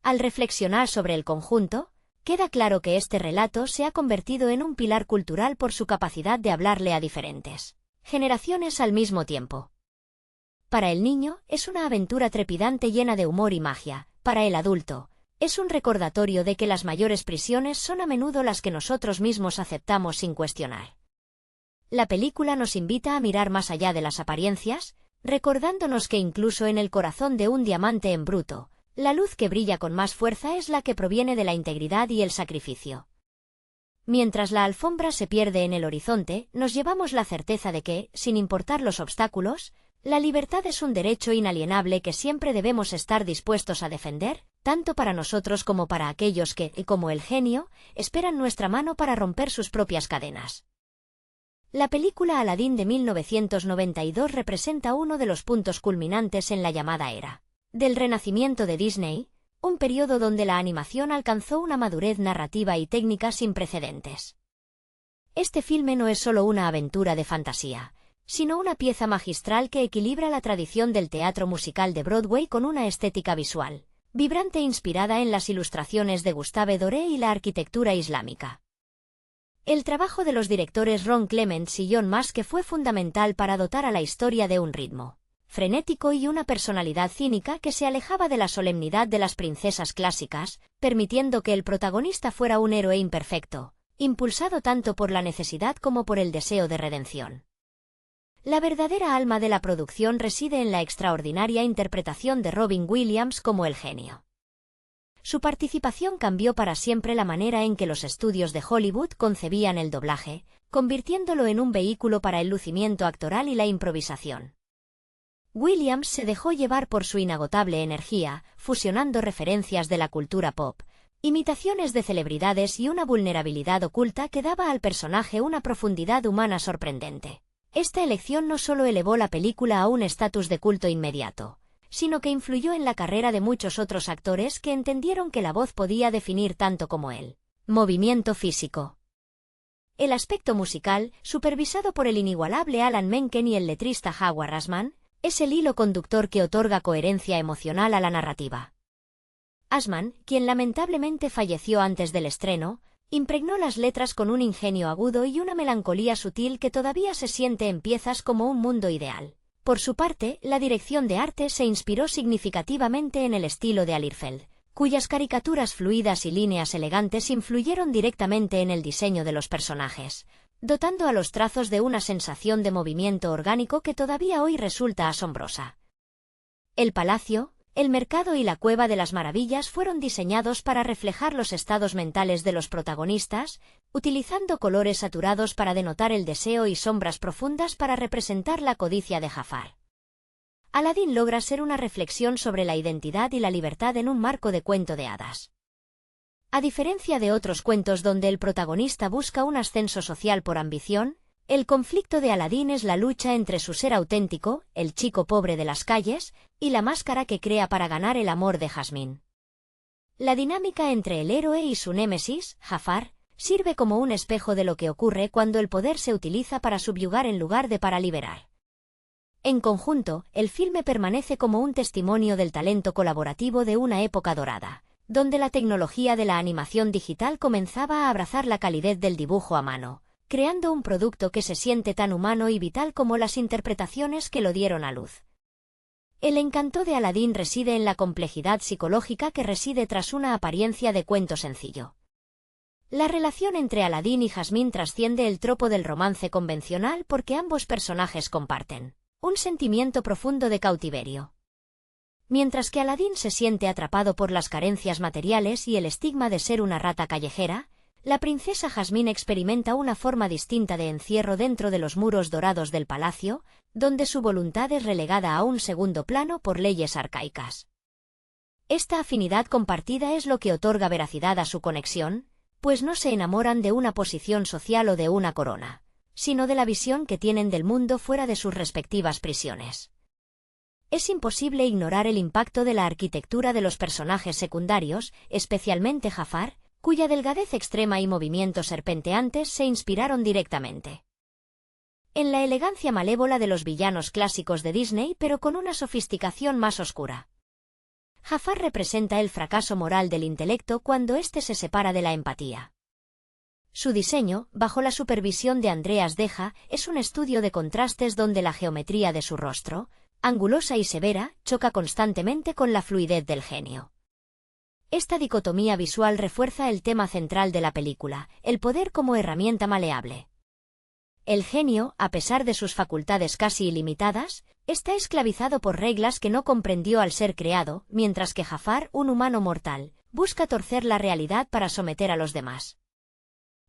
Al reflexionar sobre el conjunto, queda claro que este relato se ha convertido en un pilar cultural por su capacidad de hablarle a diferentes generaciones al mismo tiempo. Para el niño, es una aventura trepidante llena de humor y magia. Para el adulto, es un recordatorio de que las mayores prisiones son a menudo las que nosotros mismos aceptamos sin cuestionar. La película nos invita a mirar más allá de las apariencias, recordándonos que incluso en el corazón de un diamante en bruto, la luz que brilla con más fuerza es la que proviene de la integridad y el sacrificio. Mientras la alfombra se pierde en el horizonte, nos llevamos la certeza de que, sin importar los obstáculos, la libertad es un derecho inalienable que siempre debemos estar dispuestos a defender, tanto para nosotros como para aquellos que, como el genio, esperan nuestra mano para romper sus propias cadenas. La película Aladín de 1992 representa uno de los puntos culminantes en la llamada era del renacimiento de Disney, un periodo donde la animación alcanzó una madurez narrativa y técnica sin precedentes. Este filme no es solo una aventura de fantasía, sino una pieza magistral que equilibra la tradición del teatro musical de Broadway con una estética visual vibrante inspirada en las ilustraciones de Gustave Doré y la arquitectura islámica. El trabajo de los directores Ron Clements y John Muske fue fundamental para dotar a la historia de un ritmo frenético y una personalidad cínica que se alejaba de la solemnidad de las princesas clásicas, permitiendo que el protagonista fuera un héroe imperfecto, impulsado tanto por la necesidad como por el deseo de redención. La verdadera alma de la producción reside en la extraordinaria interpretación de Robin Williams como el genio. Su participación cambió para siempre la manera en que los estudios de Hollywood concebían el doblaje, convirtiéndolo en un vehículo para el lucimiento actoral y la improvisación. Williams se dejó llevar por su inagotable energía, fusionando referencias de la cultura pop, imitaciones de celebridades y una vulnerabilidad oculta que daba al personaje una profundidad humana sorprendente. Esta elección no solo elevó la película a un estatus de culto inmediato, sino que influyó en la carrera de muchos otros actores que entendieron que la voz podía definir tanto como el movimiento físico. El aspecto musical, supervisado por el inigualable Alan Menken y el letrista Howard Ashman, es el hilo conductor que otorga coherencia emocional a la narrativa. Ashman, quien lamentablemente falleció antes del estreno, Impregnó las letras con un ingenio agudo y una melancolía sutil que todavía se siente en piezas como un mundo ideal. Por su parte, la dirección de arte se inspiró significativamente en el estilo de Alirfeld, cuyas caricaturas fluidas y líneas elegantes influyeron directamente en el diseño de los personajes, dotando a los trazos de una sensación de movimiento orgánico que todavía hoy resulta asombrosa. El palacio, el mercado y la Cueva de las Maravillas fueron diseñados para reflejar los estados mentales de los protagonistas, utilizando colores saturados para denotar el deseo y sombras profundas para representar la codicia de Jafar. Aladín logra ser una reflexión sobre la identidad y la libertad en un marco de cuento de hadas. A diferencia de otros cuentos donde el protagonista busca un ascenso social por ambición, el conflicto de Aladín es la lucha entre su ser auténtico, el chico pobre de las calles, y la máscara que crea para ganar el amor de Jasmine. La dinámica entre el héroe y su némesis, Jafar, sirve como un espejo de lo que ocurre cuando el poder se utiliza para subyugar en lugar de para liberar. En conjunto, el filme permanece como un testimonio del talento colaborativo de una época dorada, donde la tecnología de la animación digital comenzaba a abrazar la calidez del dibujo a mano, creando un producto que se siente tan humano y vital como las interpretaciones que lo dieron a luz. El encanto de Aladín reside en la complejidad psicológica que reside tras una apariencia de cuento sencillo. La relación entre Aladín y Jasmine trasciende el tropo del romance convencional porque ambos personajes comparten un sentimiento profundo de cautiverio. Mientras que Aladín se siente atrapado por las carencias materiales y el estigma de ser una rata callejera, la princesa Jasmine experimenta una forma distinta de encierro dentro de los muros dorados del palacio, donde su voluntad es relegada a un segundo plano por leyes arcaicas. Esta afinidad compartida es lo que otorga veracidad a su conexión, pues no se enamoran de una posición social o de una corona, sino de la visión que tienen del mundo fuera de sus respectivas prisiones. Es imposible ignorar el impacto de la arquitectura de los personajes secundarios, especialmente Jafar, cuya delgadez extrema y movimientos serpenteantes se inspiraron directamente en la elegancia malévola de los villanos clásicos de Disney, pero con una sofisticación más oscura. Jafar representa el fracaso moral del intelecto cuando éste se separa de la empatía. Su diseño, bajo la supervisión de Andreas Deja, es un estudio de contrastes donde la geometría de su rostro, angulosa y severa, choca constantemente con la fluidez del genio. Esta dicotomía visual refuerza el tema central de la película, el poder como herramienta maleable. El genio, a pesar de sus facultades casi ilimitadas, está esclavizado por reglas que no comprendió al ser creado, mientras que Jafar, un humano mortal, busca torcer la realidad para someter a los demás.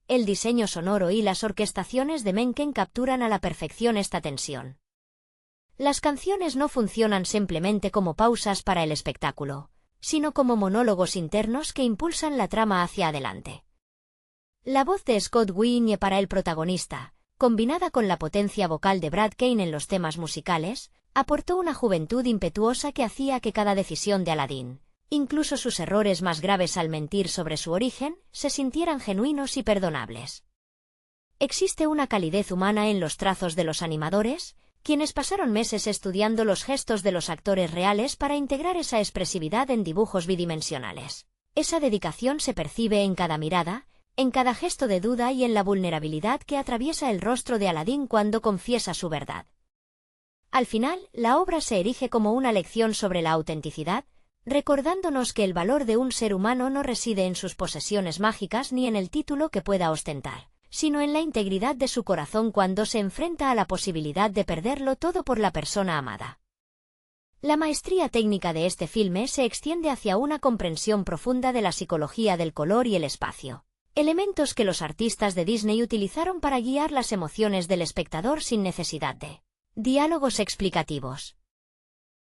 El diseño sonoro y las orquestaciones de Menken capturan a la perfección esta tensión. Las canciones no funcionan simplemente como pausas para el espectáculo, sino como monólogos internos que impulsan la trama hacia adelante. La voz de Scott Weinie para el protagonista, combinada con la potencia vocal de Brad Kane en los temas musicales, aportó una juventud impetuosa que hacía que cada decisión de Aladín, incluso sus errores más graves al mentir sobre su origen, se sintieran genuinos y perdonables. Existe una calidez humana en los trazos de los animadores, quienes pasaron meses estudiando los gestos de los actores reales para integrar esa expresividad en dibujos bidimensionales. Esa dedicación se percibe en cada mirada, en cada gesto de duda y en la vulnerabilidad que atraviesa el rostro de Aladín cuando confiesa su verdad. Al final, la obra se erige como una lección sobre la autenticidad, recordándonos que el valor de un ser humano no reside en sus posesiones mágicas ni en el título que pueda ostentar, sino en la integridad de su corazón cuando se enfrenta a la posibilidad de perderlo todo por la persona amada. La maestría técnica de este filme se extiende hacia una comprensión profunda de la psicología del color y el espacio, elementos que los artistas de Disney utilizaron para guiar las emociones del espectador sin necesidad de diálogos explicativos.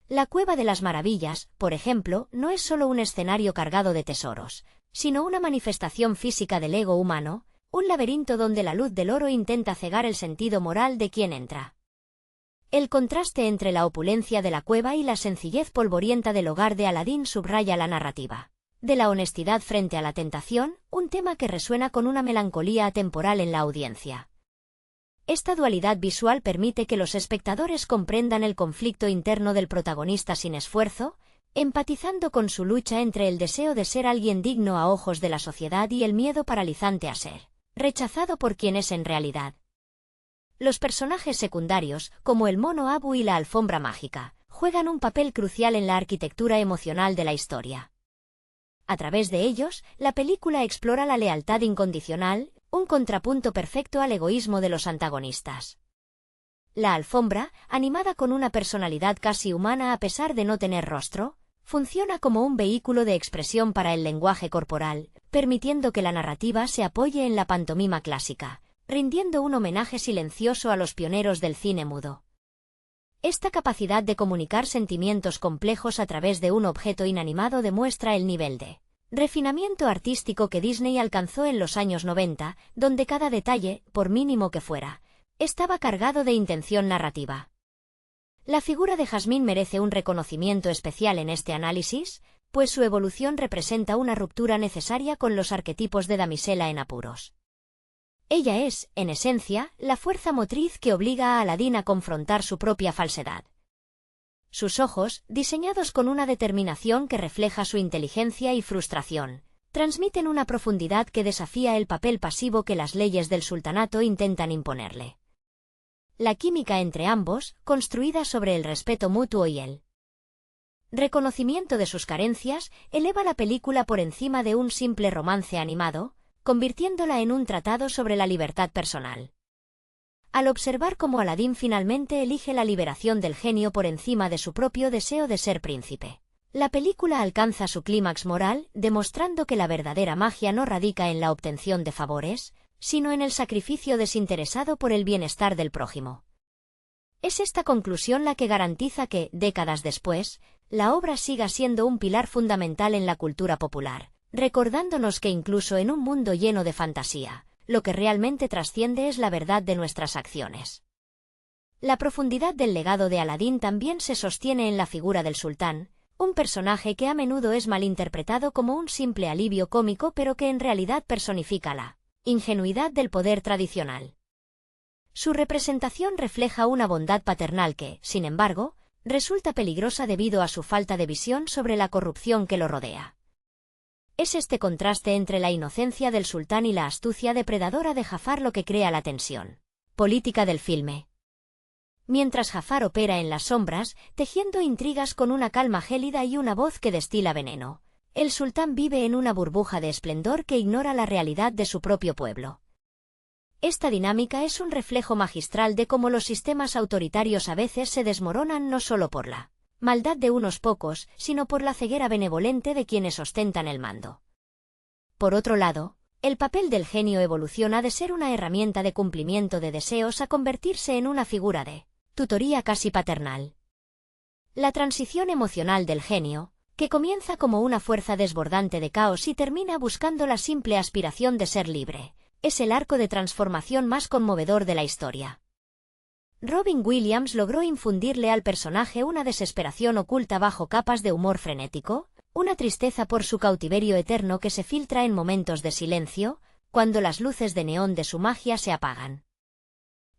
La Cueva de las Maravillas, por ejemplo, no es solo un escenario cargado de tesoros, sino una manifestación física del ego humano, un laberinto donde la luz del oro intenta cegar el sentido moral de quien entra. El contraste entre la opulencia de la cueva y la sencillez polvorienta del hogar de Aladín subraya la narrativa de la honestidad frente a la tentación, un tema que resuena con una melancolía atemporal en la audiencia. Esta dualidad visual permite que los espectadores comprendan el conflicto interno del protagonista sin esfuerzo, empatizando con su lucha entre el deseo de ser alguien digno a ojos de la sociedad y el miedo paralizante a ser rechazado por quien es en realidad. Los personajes secundarios, como el mono Abu y la alfombra mágica, juegan un papel crucial en la arquitectura emocional de la historia. A través de ellos, la película explora la lealtad incondicional, un contrapunto perfecto al egoísmo de los antagonistas. La alfombra, animada con una personalidad casi humana a pesar de no tener rostro, funciona como un vehículo de expresión para el lenguaje corporal, permitiendo que la narrativa se apoye en la pantomima clásica, rindiendo un homenaje silencioso a los pioneros del cine mudo. Esta capacidad de comunicar sentimientos complejos a través de un objeto inanimado demuestra el nivel de refinamiento artístico que Disney alcanzó en los años 90, donde cada detalle, por mínimo que fuera, estaba cargado de intención narrativa. La figura de Jasmine merece un reconocimiento especial en este análisis, pues su evolución representa una ruptura necesaria con los arquetipos de damisela en apuros. Ella es, en esencia, la fuerza motriz que obliga a Aladín a confrontar su propia falsedad. Sus ojos, diseñados con una determinación que refleja su inteligencia y frustración, transmiten una profundidad que desafía el papel pasivo que las leyes del sultanato intentan imponerle. La química entre ambos, construida sobre el respeto mutuo y el reconocimiento de sus carencias, eleva la película por encima de un simple romance animado, convirtiéndola en un tratado sobre la libertad personal. Al observar cómo Aladín finalmente elige la liberación del genio por encima de su propio deseo de ser príncipe, la película alcanza su clímax moral, demostrando que la verdadera magia no radica en la obtención de favores, sino en el sacrificio desinteresado por el bienestar del prójimo. Es esta conclusión la que garantiza que, décadas después, la obra siga siendo un pilar fundamental en la cultura popular, recordándonos que incluso en un mundo lleno de fantasía, lo que realmente trasciende es la verdad de nuestras acciones. La profundidad del legado de Aladín también se sostiene en la figura del sultán, un personaje que a menudo es malinterpretado como un simple alivio cómico pero que en realidad personifica la ingenuidad del poder tradicional. Su representación refleja una bondad paternal que, sin embargo, resulta peligrosa debido a su falta de visión sobre la corrupción que lo rodea. Es este contraste entre la inocencia del sultán y la astucia depredadora de Jafar lo que crea la tensión política del filme. Mientras Jafar opera en las sombras, tejiendo intrigas con una calma gélida y una voz que destila veneno, el sultán vive en una burbuja de esplendor que ignora la realidad de su propio pueblo. Esta dinámica es un reflejo magistral de cómo los sistemas autoritarios a veces se desmoronan no solo por la maldad de unos pocos, sino por la ceguera benevolente de quienes ostentan el mando. Por otro lado, el papel del genio evoluciona de ser una herramienta de cumplimiento de deseos a convertirse en una figura de tutoría casi paternal. La transición emocional del genio, que comienza como una fuerza desbordante de caos y termina buscando la simple aspiración de ser libre, es el arco de transformación más conmovedor de la historia. Robin Williams logró infundirle al personaje una desesperación oculta bajo capas de humor frenético, una tristeza por su cautiverio eterno que se filtra en momentos de silencio, cuando las luces de neón de su magia se apagan.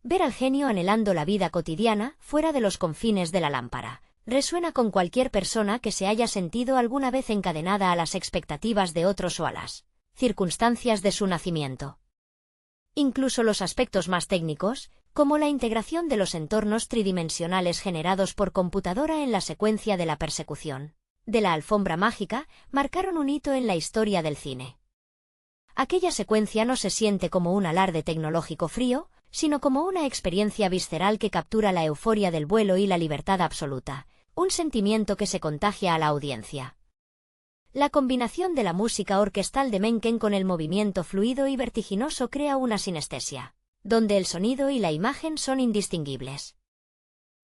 Ver al genio anhelando la vida cotidiana, fuera de los confines de la lámpara, resuena con cualquier persona que se haya sentido alguna vez encadenada a las expectativas de otros o a las circunstancias de su nacimiento. Incluso los aspectos más técnicos, como la integración de los entornos tridimensionales generados por computadora en la secuencia de la persecución de la alfombra mágica, marcaron un hito en la historia del cine. Aquella secuencia no se siente como un alarde tecnológico frío, sino como una experiencia visceral que captura la euforia del vuelo y la libertad absoluta, un sentimiento que se contagia a la audiencia. La combinación de la música orquestal de Menken con el movimiento fluido y vertiginoso crea una sinestesia, donde el sonido y la imagen son indistinguibles.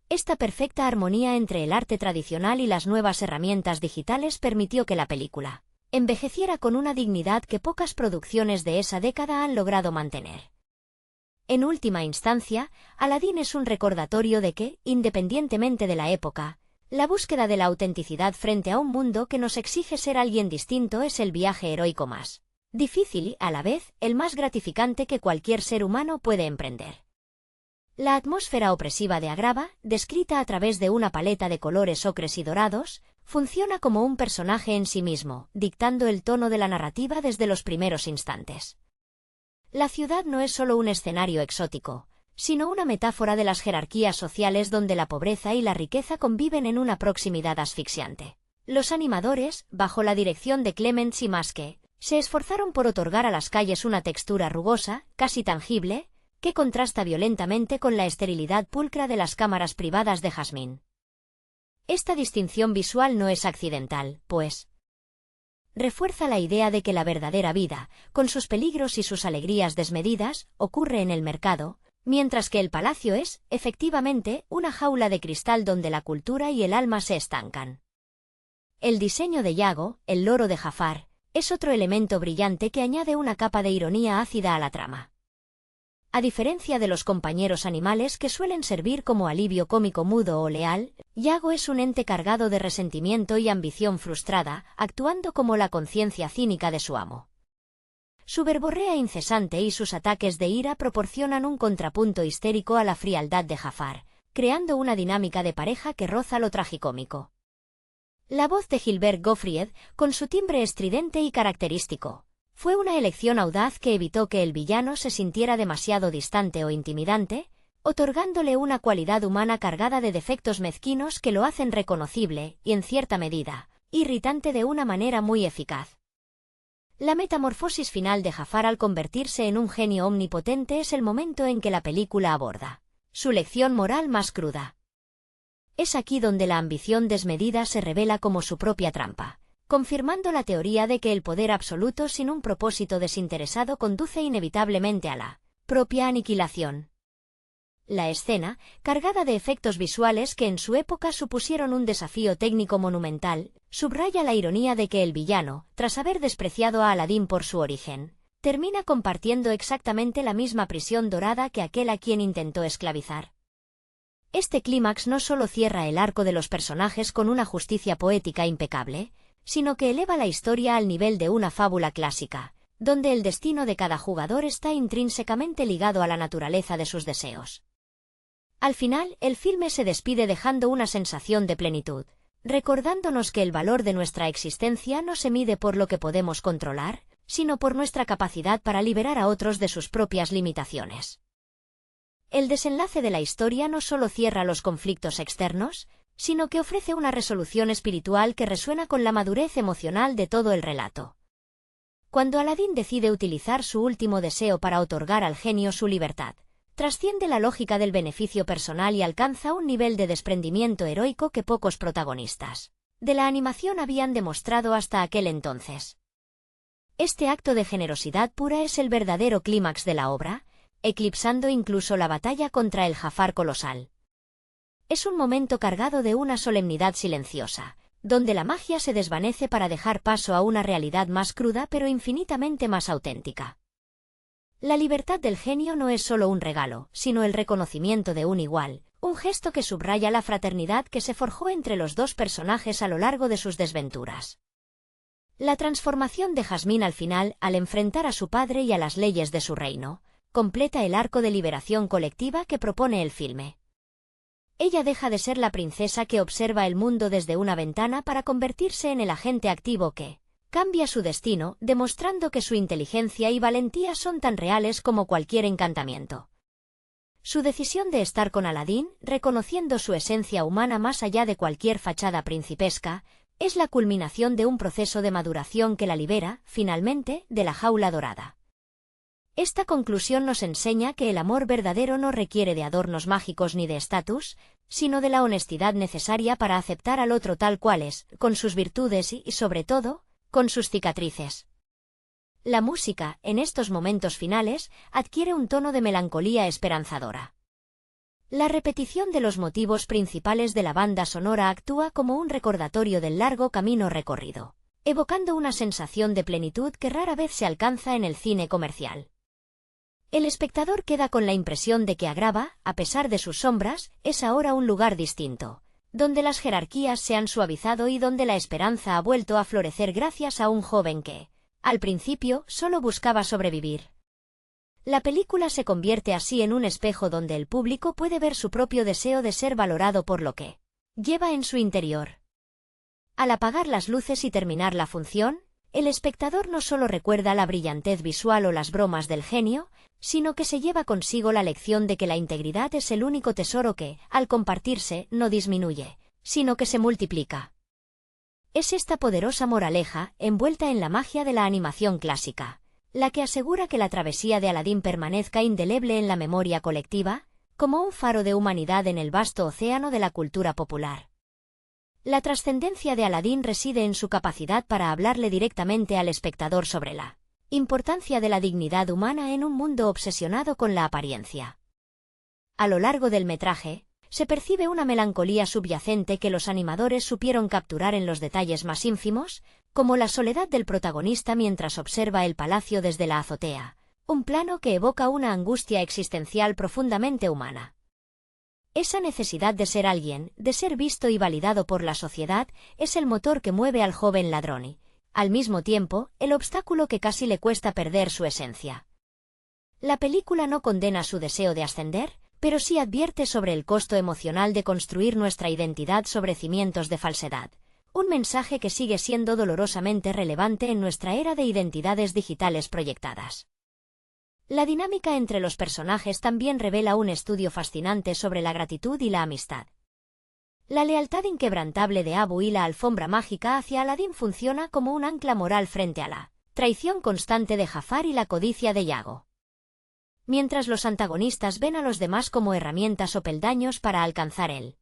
Esta perfecta armonía entre el arte tradicional y las nuevas herramientas digitales permitió que la película envejeciera con una dignidad que pocas producciones de esa década han logrado mantener. En última instancia, Aladín es un recordatorio de que, independientemente de la época, la búsqueda de la autenticidad frente a un mundo que nos exige ser alguien distinto es el viaje heroico más difícil y, a la vez, el más gratificante que cualquier ser humano puede emprender. La atmósfera opresiva de Agrabah, descrita a través de una paleta de colores ocres y dorados, funciona como un personaje en sí mismo, dictando el tono de la narrativa desde los primeros instantes. La ciudad no es solo un escenario exótico, sino una metáfora de las jerarquías sociales donde la pobreza y la riqueza conviven en una proximidad asfixiante. Los animadores, bajo la dirección de Clement Simaske, se esforzaron por otorgar a las calles una textura rugosa, casi tangible, que contrasta violentamente con la esterilidad pulcra de las cámaras privadas de Jasmine. Esta distinción visual no es accidental, pues refuerza la idea de que la verdadera vida, con sus peligros y sus alegrías desmedidas, ocurre en el mercado, mientras que el palacio es, efectivamente, una jaula de cristal donde la cultura y el alma se estancan. El diseño de Yago, el loro de Jafar, es otro elemento brillante que añade una capa de ironía ácida a la trama. A diferencia de los compañeros animales que suelen servir como alivio cómico mudo o leal, Yago es un ente cargado de resentimiento y ambición frustrada, actuando como la conciencia cínica de su amo. Su verborrea incesante y sus ataques de ira proporcionan un contrapunto histérico a la frialdad de Jafar, creando una dinámica de pareja que roza lo tragicómico. La voz de Gilbert Gottfried, con su timbre estridente y característico, fue una elección audaz que evitó que el villano se sintiera demasiado distante o intimidante, otorgándole una cualidad humana cargada de defectos mezquinos que lo hacen reconocible y, en cierta medida, irritante de una manera muy eficaz. La metamorfosis final de Jafar al convertirse en un genio omnipotente es el momento en que la película aborda su lección moral más cruda. Es aquí donde la ambición desmedida se revela como su propia trampa, confirmando la teoría de que el poder absoluto sin un propósito desinteresado conduce inevitablemente a la propia aniquilación. La escena, cargada de efectos visuales que en su época supusieron un desafío técnico monumental, subraya la ironía de que el villano, tras haber despreciado a Aladín por su origen, termina compartiendo exactamente la misma prisión dorada que aquel a quien intentó esclavizar. Este clímax no solo cierra el arco de los personajes con una justicia poética impecable, sino que eleva la historia al nivel de una fábula clásica, donde el destino de cada jugador está intrínsecamente ligado a la naturaleza de sus deseos. Al final, el filme se despide dejando una sensación de plenitud, recordándonos que el valor de nuestra existencia no se mide por lo que podemos controlar, sino por nuestra capacidad para liberar a otros de sus propias limitaciones. El desenlace de la historia no solo cierra los conflictos externos, sino que ofrece una resolución espiritual que resuena con la madurez emocional de todo el relato. Cuando Aladín decide utilizar su último deseo para otorgar al genio su libertad, trasciende la lógica del beneficio personal y alcanza un nivel de desprendimiento heroico que pocos protagonistas de la animación habían demostrado hasta aquel entonces. Este acto de generosidad pura es el verdadero clímax de la obra, eclipsando incluso la batalla contra el Jafar colosal. Es un momento cargado de una solemnidad silenciosa, donde la magia se desvanece para dejar paso a una realidad más cruda pero infinitamente más auténtica. La libertad del genio no es solo un regalo, sino el reconocimiento de un igual, un gesto que subraya la fraternidad que se forjó entre los dos personajes a lo largo de sus desventuras. La transformación de Jasmine al final, al enfrentar a su padre y a las leyes de su reino, completa el arco de liberación colectiva que propone el filme. Ella deja de ser la princesa que observa el mundo desde una ventana para convertirse en el agente activo que cambia su destino, demostrando que su inteligencia y valentía son tan reales como cualquier encantamiento. Su decisión de estar con Aladín, reconociendo su esencia humana más allá de cualquier fachada principesca, es la culminación de un proceso de maduración que la libera, finalmente, de la jaula dorada. Esta conclusión nos enseña que el amor verdadero no requiere de adornos mágicos ni de estatus, sino de la honestidad necesaria para aceptar al otro tal cual es, con sus virtudes y, sobre todo, con sus cicatrices. La música, en estos momentos finales, adquiere un tono de melancolía esperanzadora. La repetición de los motivos principales de la banda sonora actúa como un recordatorio del largo camino recorrido, evocando una sensación de plenitud que rara vez se alcanza en el cine comercial. El espectador queda con la impresión de que Agrava, a pesar de sus sombras, es ahora un lugar distinto, donde las jerarquías se han suavizado y donde la esperanza ha vuelto a florecer gracias a un joven que, al principio, solo buscaba sobrevivir. La película se convierte así en un espejo donde el público puede ver su propio deseo de ser valorado por lo que lleva en su interior. Al apagar las luces y terminar la función, el espectador no solo recuerda la brillantez visual o las bromas del genio, sino que se lleva consigo la lección de que la integridad es el único tesoro que, al compartirse, no disminuye, sino que se multiplica. Es esta poderosa moraleja, envuelta en la magia de la animación clásica, la que asegura que la travesía de Aladín permanezca indeleble en la memoria colectiva, como un faro de humanidad en el vasto océano de la cultura popular. La trascendencia de Aladín reside en su capacidad para hablarle directamente al espectador sobre la importancia de la dignidad humana en un mundo obsesionado con la apariencia. A lo largo del metraje, se percibe una melancolía subyacente que los animadores supieron capturar en los detalles más ínfimos, como la soledad del protagonista mientras observa el palacio desde la azotea, un plano que evoca una angustia existencial profundamente humana. Esa necesidad de ser alguien, de ser visto y validado por la sociedad, es el motor que mueve al joven ladrón y, al mismo tiempo, el obstáculo que casi le cuesta perder su esencia. La película no condena su deseo de ascender, pero sí advierte sobre el costo emocional de construir nuestra identidad sobre cimientos de falsedad, un mensaje que sigue siendo dolorosamente relevante en nuestra era de identidades digitales proyectadas. La dinámica entre los personajes también revela un estudio fascinante sobre la gratitud y la amistad. La lealtad inquebrantable de Abu y la alfombra mágica hacia Aladín funciona como un ancla moral frente a la traición constante de Jafar y la codicia de Yago. Mientras los antagonistas ven a los demás como herramientas o peldaños para alcanzar el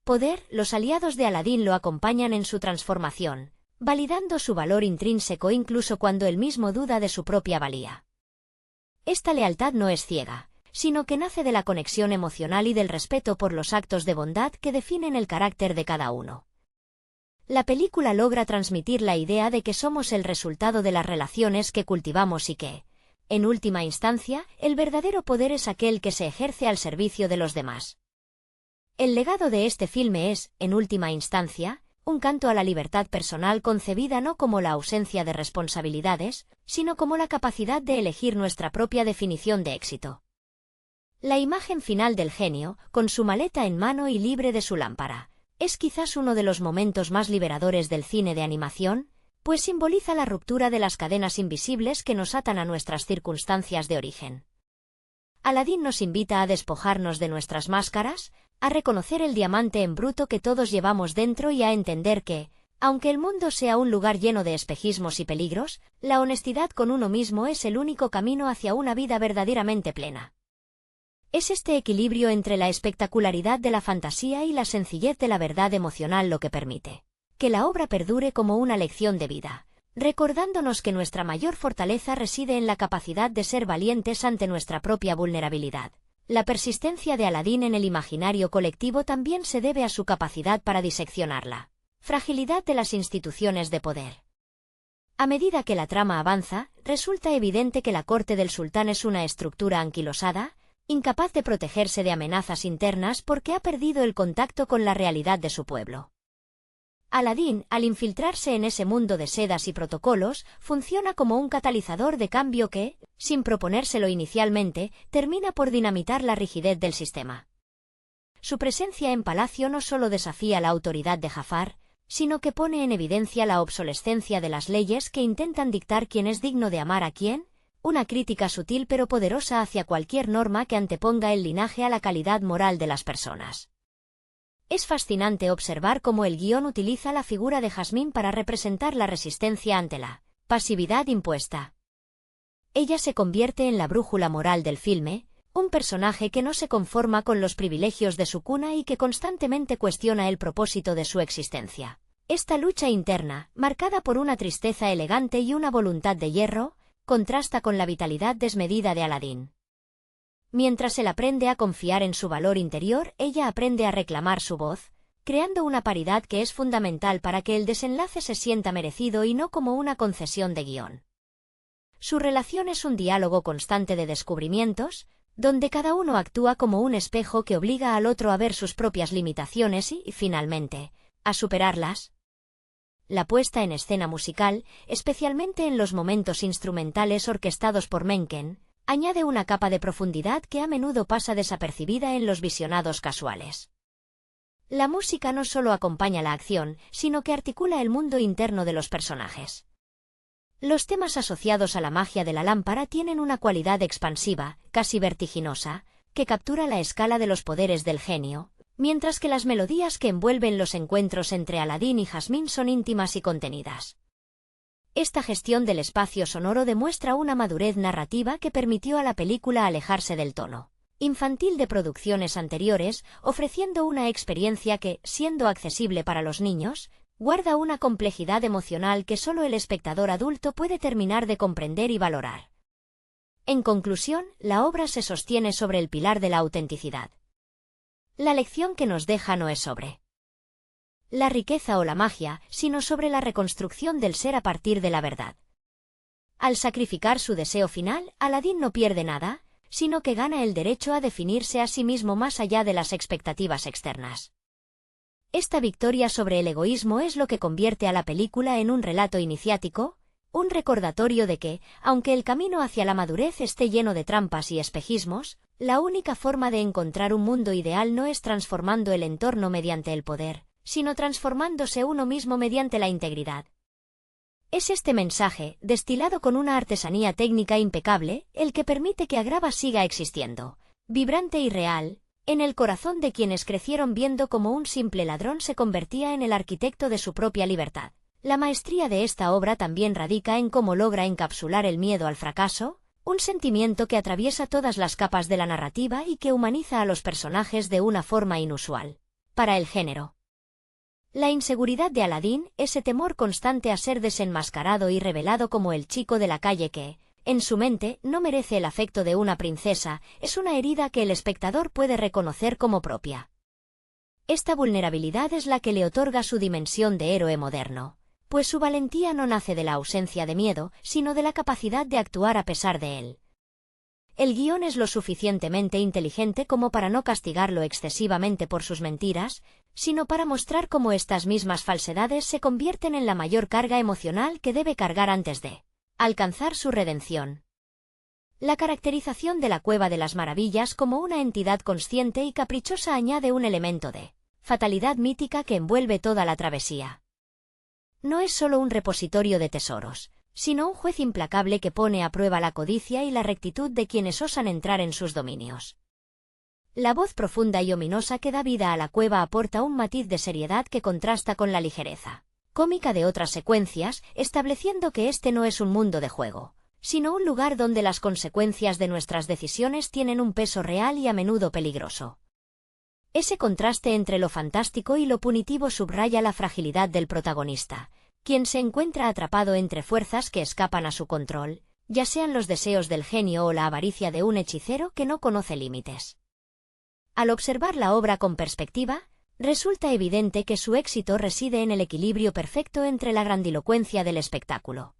poder, los aliados de Aladín lo acompañan en su transformación, validando su valor intrínseco incluso cuando él mismo duda de su propia valía. Esta lealtad no es ciega, sino que nace de la conexión emocional y del respeto por los actos de bondad que definen el carácter de cada uno. La película logra transmitir la idea de que somos el resultado de las relaciones que cultivamos y que, en última instancia, el verdadero poder es aquel que se ejerce al servicio de los demás. El legado de este filme es, en última instancia, un canto a la libertad personal concebida no como la ausencia de responsabilidades, sino como la capacidad de elegir nuestra propia definición de éxito. La imagen final del genio, con su maleta en mano y libre de su lámpara, es quizás uno de los momentos más liberadores del cine de animación, pues simboliza la ruptura de las cadenas invisibles que nos atan a nuestras circunstancias de origen. Aladín nos invita a despojarnos de nuestras máscaras, a reconocer el diamante en bruto que todos llevamos dentro y a entender que, aunque el mundo sea un lugar lleno de espejismos y peligros, la honestidad con uno mismo es el único camino hacia una vida verdaderamente plena. Es este equilibrio entre la espectacularidad de la fantasía y la sencillez de la verdad emocional lo que permite que la obra perdure como una lección de vida, recordándonos que nuestra mayor fortaleza reside en la capacidad de ser valientes ante nuestra propia vulnerabilidad. La persistencia de Aladín en el imaginario colectivo también se debe a su capacidad para diseccionar la fragilidad de las instituciones de poder. A medida que la trama avanza, resulta evidente que la corte del sultán es una estructura anquilosada, incapaz de protegerse de amenazas internas porque ha perdido el contacto con la realidad de su pueblo. Aladín, al infiltrarse en ese mundo de sedas y protocolos, funciona como un catalizador de cambio que, sin proponérselo inicialmente, termina por dinamitar la rigidez del sistema. Su presencia en palacio no solo desafía la autoridad de Jafar, sino que pone en evidencia la obsolescencia de las leyes que intentan dictar quién es digno de amar a quién, una crítica sutil pero poderosa hacia cualquier norma que anteponga el linaje a la calidad moral de las personas. Es fascinante observar cómo el guión utiliza la figura de Jazmín para representar la resistencia ante la pasividad impuesta. Ella se convierte en la brújula moral del filme, un personaje que no se conforma con los privilegios de su cuna y que constantemente cuestiona el propósito de su existencia. Esta lucha interna, marcada por una tristeza elegante y una voluntad de hierro, contrasta con la vitalidad desmedida de Aladín. Mientras él aprende a confiar en su valor interior, ella aprende a reclamar su voz, creando una paridad que es fundamental para que el desenlace se sienta merecido y no como una concesión de guión. Su relación es un diálogo constante de descubrimientos, donde cada uno actúa como un espejo que obliga al otro a ver sus propias limitaciones y, finalmente, a superarlas. La puesta en escena musical, especialmente en los momentos instrumentales orquestados por Menken, añade una capa de profundidad que a menudo pasa desapercibida en los visionados casuales. La música no solo acompaña la acción, sino que articula el mundo interno de los personajes. Los temas asociados a la magia de la lámpara tienen una cualidad expansiva, casi vertiginosa, que captura la escala de los poderes del genio, mientras que las melodías que envuelven los encuentros entre Aladín y Jasmine son íntimas y contenidas. Esta gestión del espacio sonoro demuestra una madurez narrativa que permitió a la película alejarse del tono infantil de producciones anteriores, ofreciendo una experiencia que, siendo accesible para los niños, guarda una complejidad emocional que solo el espectador adulto puede terminar de comprender y valorar. En conclusión, la obra se sostiene sobre el pilar de la autenticidad. La lección que nos deja no es sobre la riqueza o la magia, sino sobre la reconstrucción del ser a partir de la verdad. Al sacrificar su deseo final, Aladín no pierde nada, sino que gana el derecho a definirse a sí mismo más allá de las expectativas externas. Esta victoria sobre el egoísmo es lo que convierte a la película en un relato iniciático, un recordatorio de que, aunque el camino hacia la madurez esté lleno de trampas y espejismos, la única forma de encontrar un mundo ideal no es transformando el entorno mediante el poder, sino transformándose uno mismo mediante la integridad. Es este mensaje, destilado con una artesanía técnica impecable, el que permite que Agrabah siga existiendo, vibrante y real, en el corazón de quienes crecieron viendo cómo un simple ladrón se convertía en el arquitecto de su propia libertad. La maestría de esta obra también radica en cómo logra encapsular el miedo al fracaso, un sentimiento que atraviesa todas las capas de la narrativa y que humaniza a los personajes de una forma inusual para el género. La inseguridad de Aladín, ese temor constante a ser desenmascarado y revelado como el chico de la calle que, en su mente, no merece el afecto de una princesa, es una herida que el espectador puede reconocer como propia. Esta vulnerabilidad es la que le otorga su dimensión de héroe moderno, pues su valentía no nace de la ausencia de miedo, sino de la capacidad de actuar a pesar de él. El guión es lo suficientemente inteligente como para no castigarlo excesivamente por sus mentiras, sino para mostrar cómo estas mismas falsedades se convierten en la mayor carga emocional que debe cargar antes de alcanzar su redención. La caracterización de la Cueva de las Maravillas como una entidad consciente y caprichosa añade un elemento de fatalidad mítica que envuelve toda la travesía. No es solo un repositorio de tesoros, sino un juez implacable que pone a prueba la codicia y la rectitud de quienes osan entrar en sus dominios. La voz profunda y ominosa que da vida a la cueva aporta un matiz de seriedad que contrasta con la ligereza cómica de otras secuencias, estableciendo que este no es un mundo de juego, sino un lugar donde las consecuencias de nuestras decisiones tienen un peso real y a menudo peligroso. Ese contraste entre lo fantástico y lo punitivo subraya la fragilidad del protagonista, quien se encuentra atrapado entre fuerzas que escapan a su control, ya sean los deseos del genio o la avaricia de un hechicero que no conoce límites. Al observar la obra con perspectiva, resulta evidente que su éxito reside en el equilibrio perfecto entre la grandilocuencia del espectáculo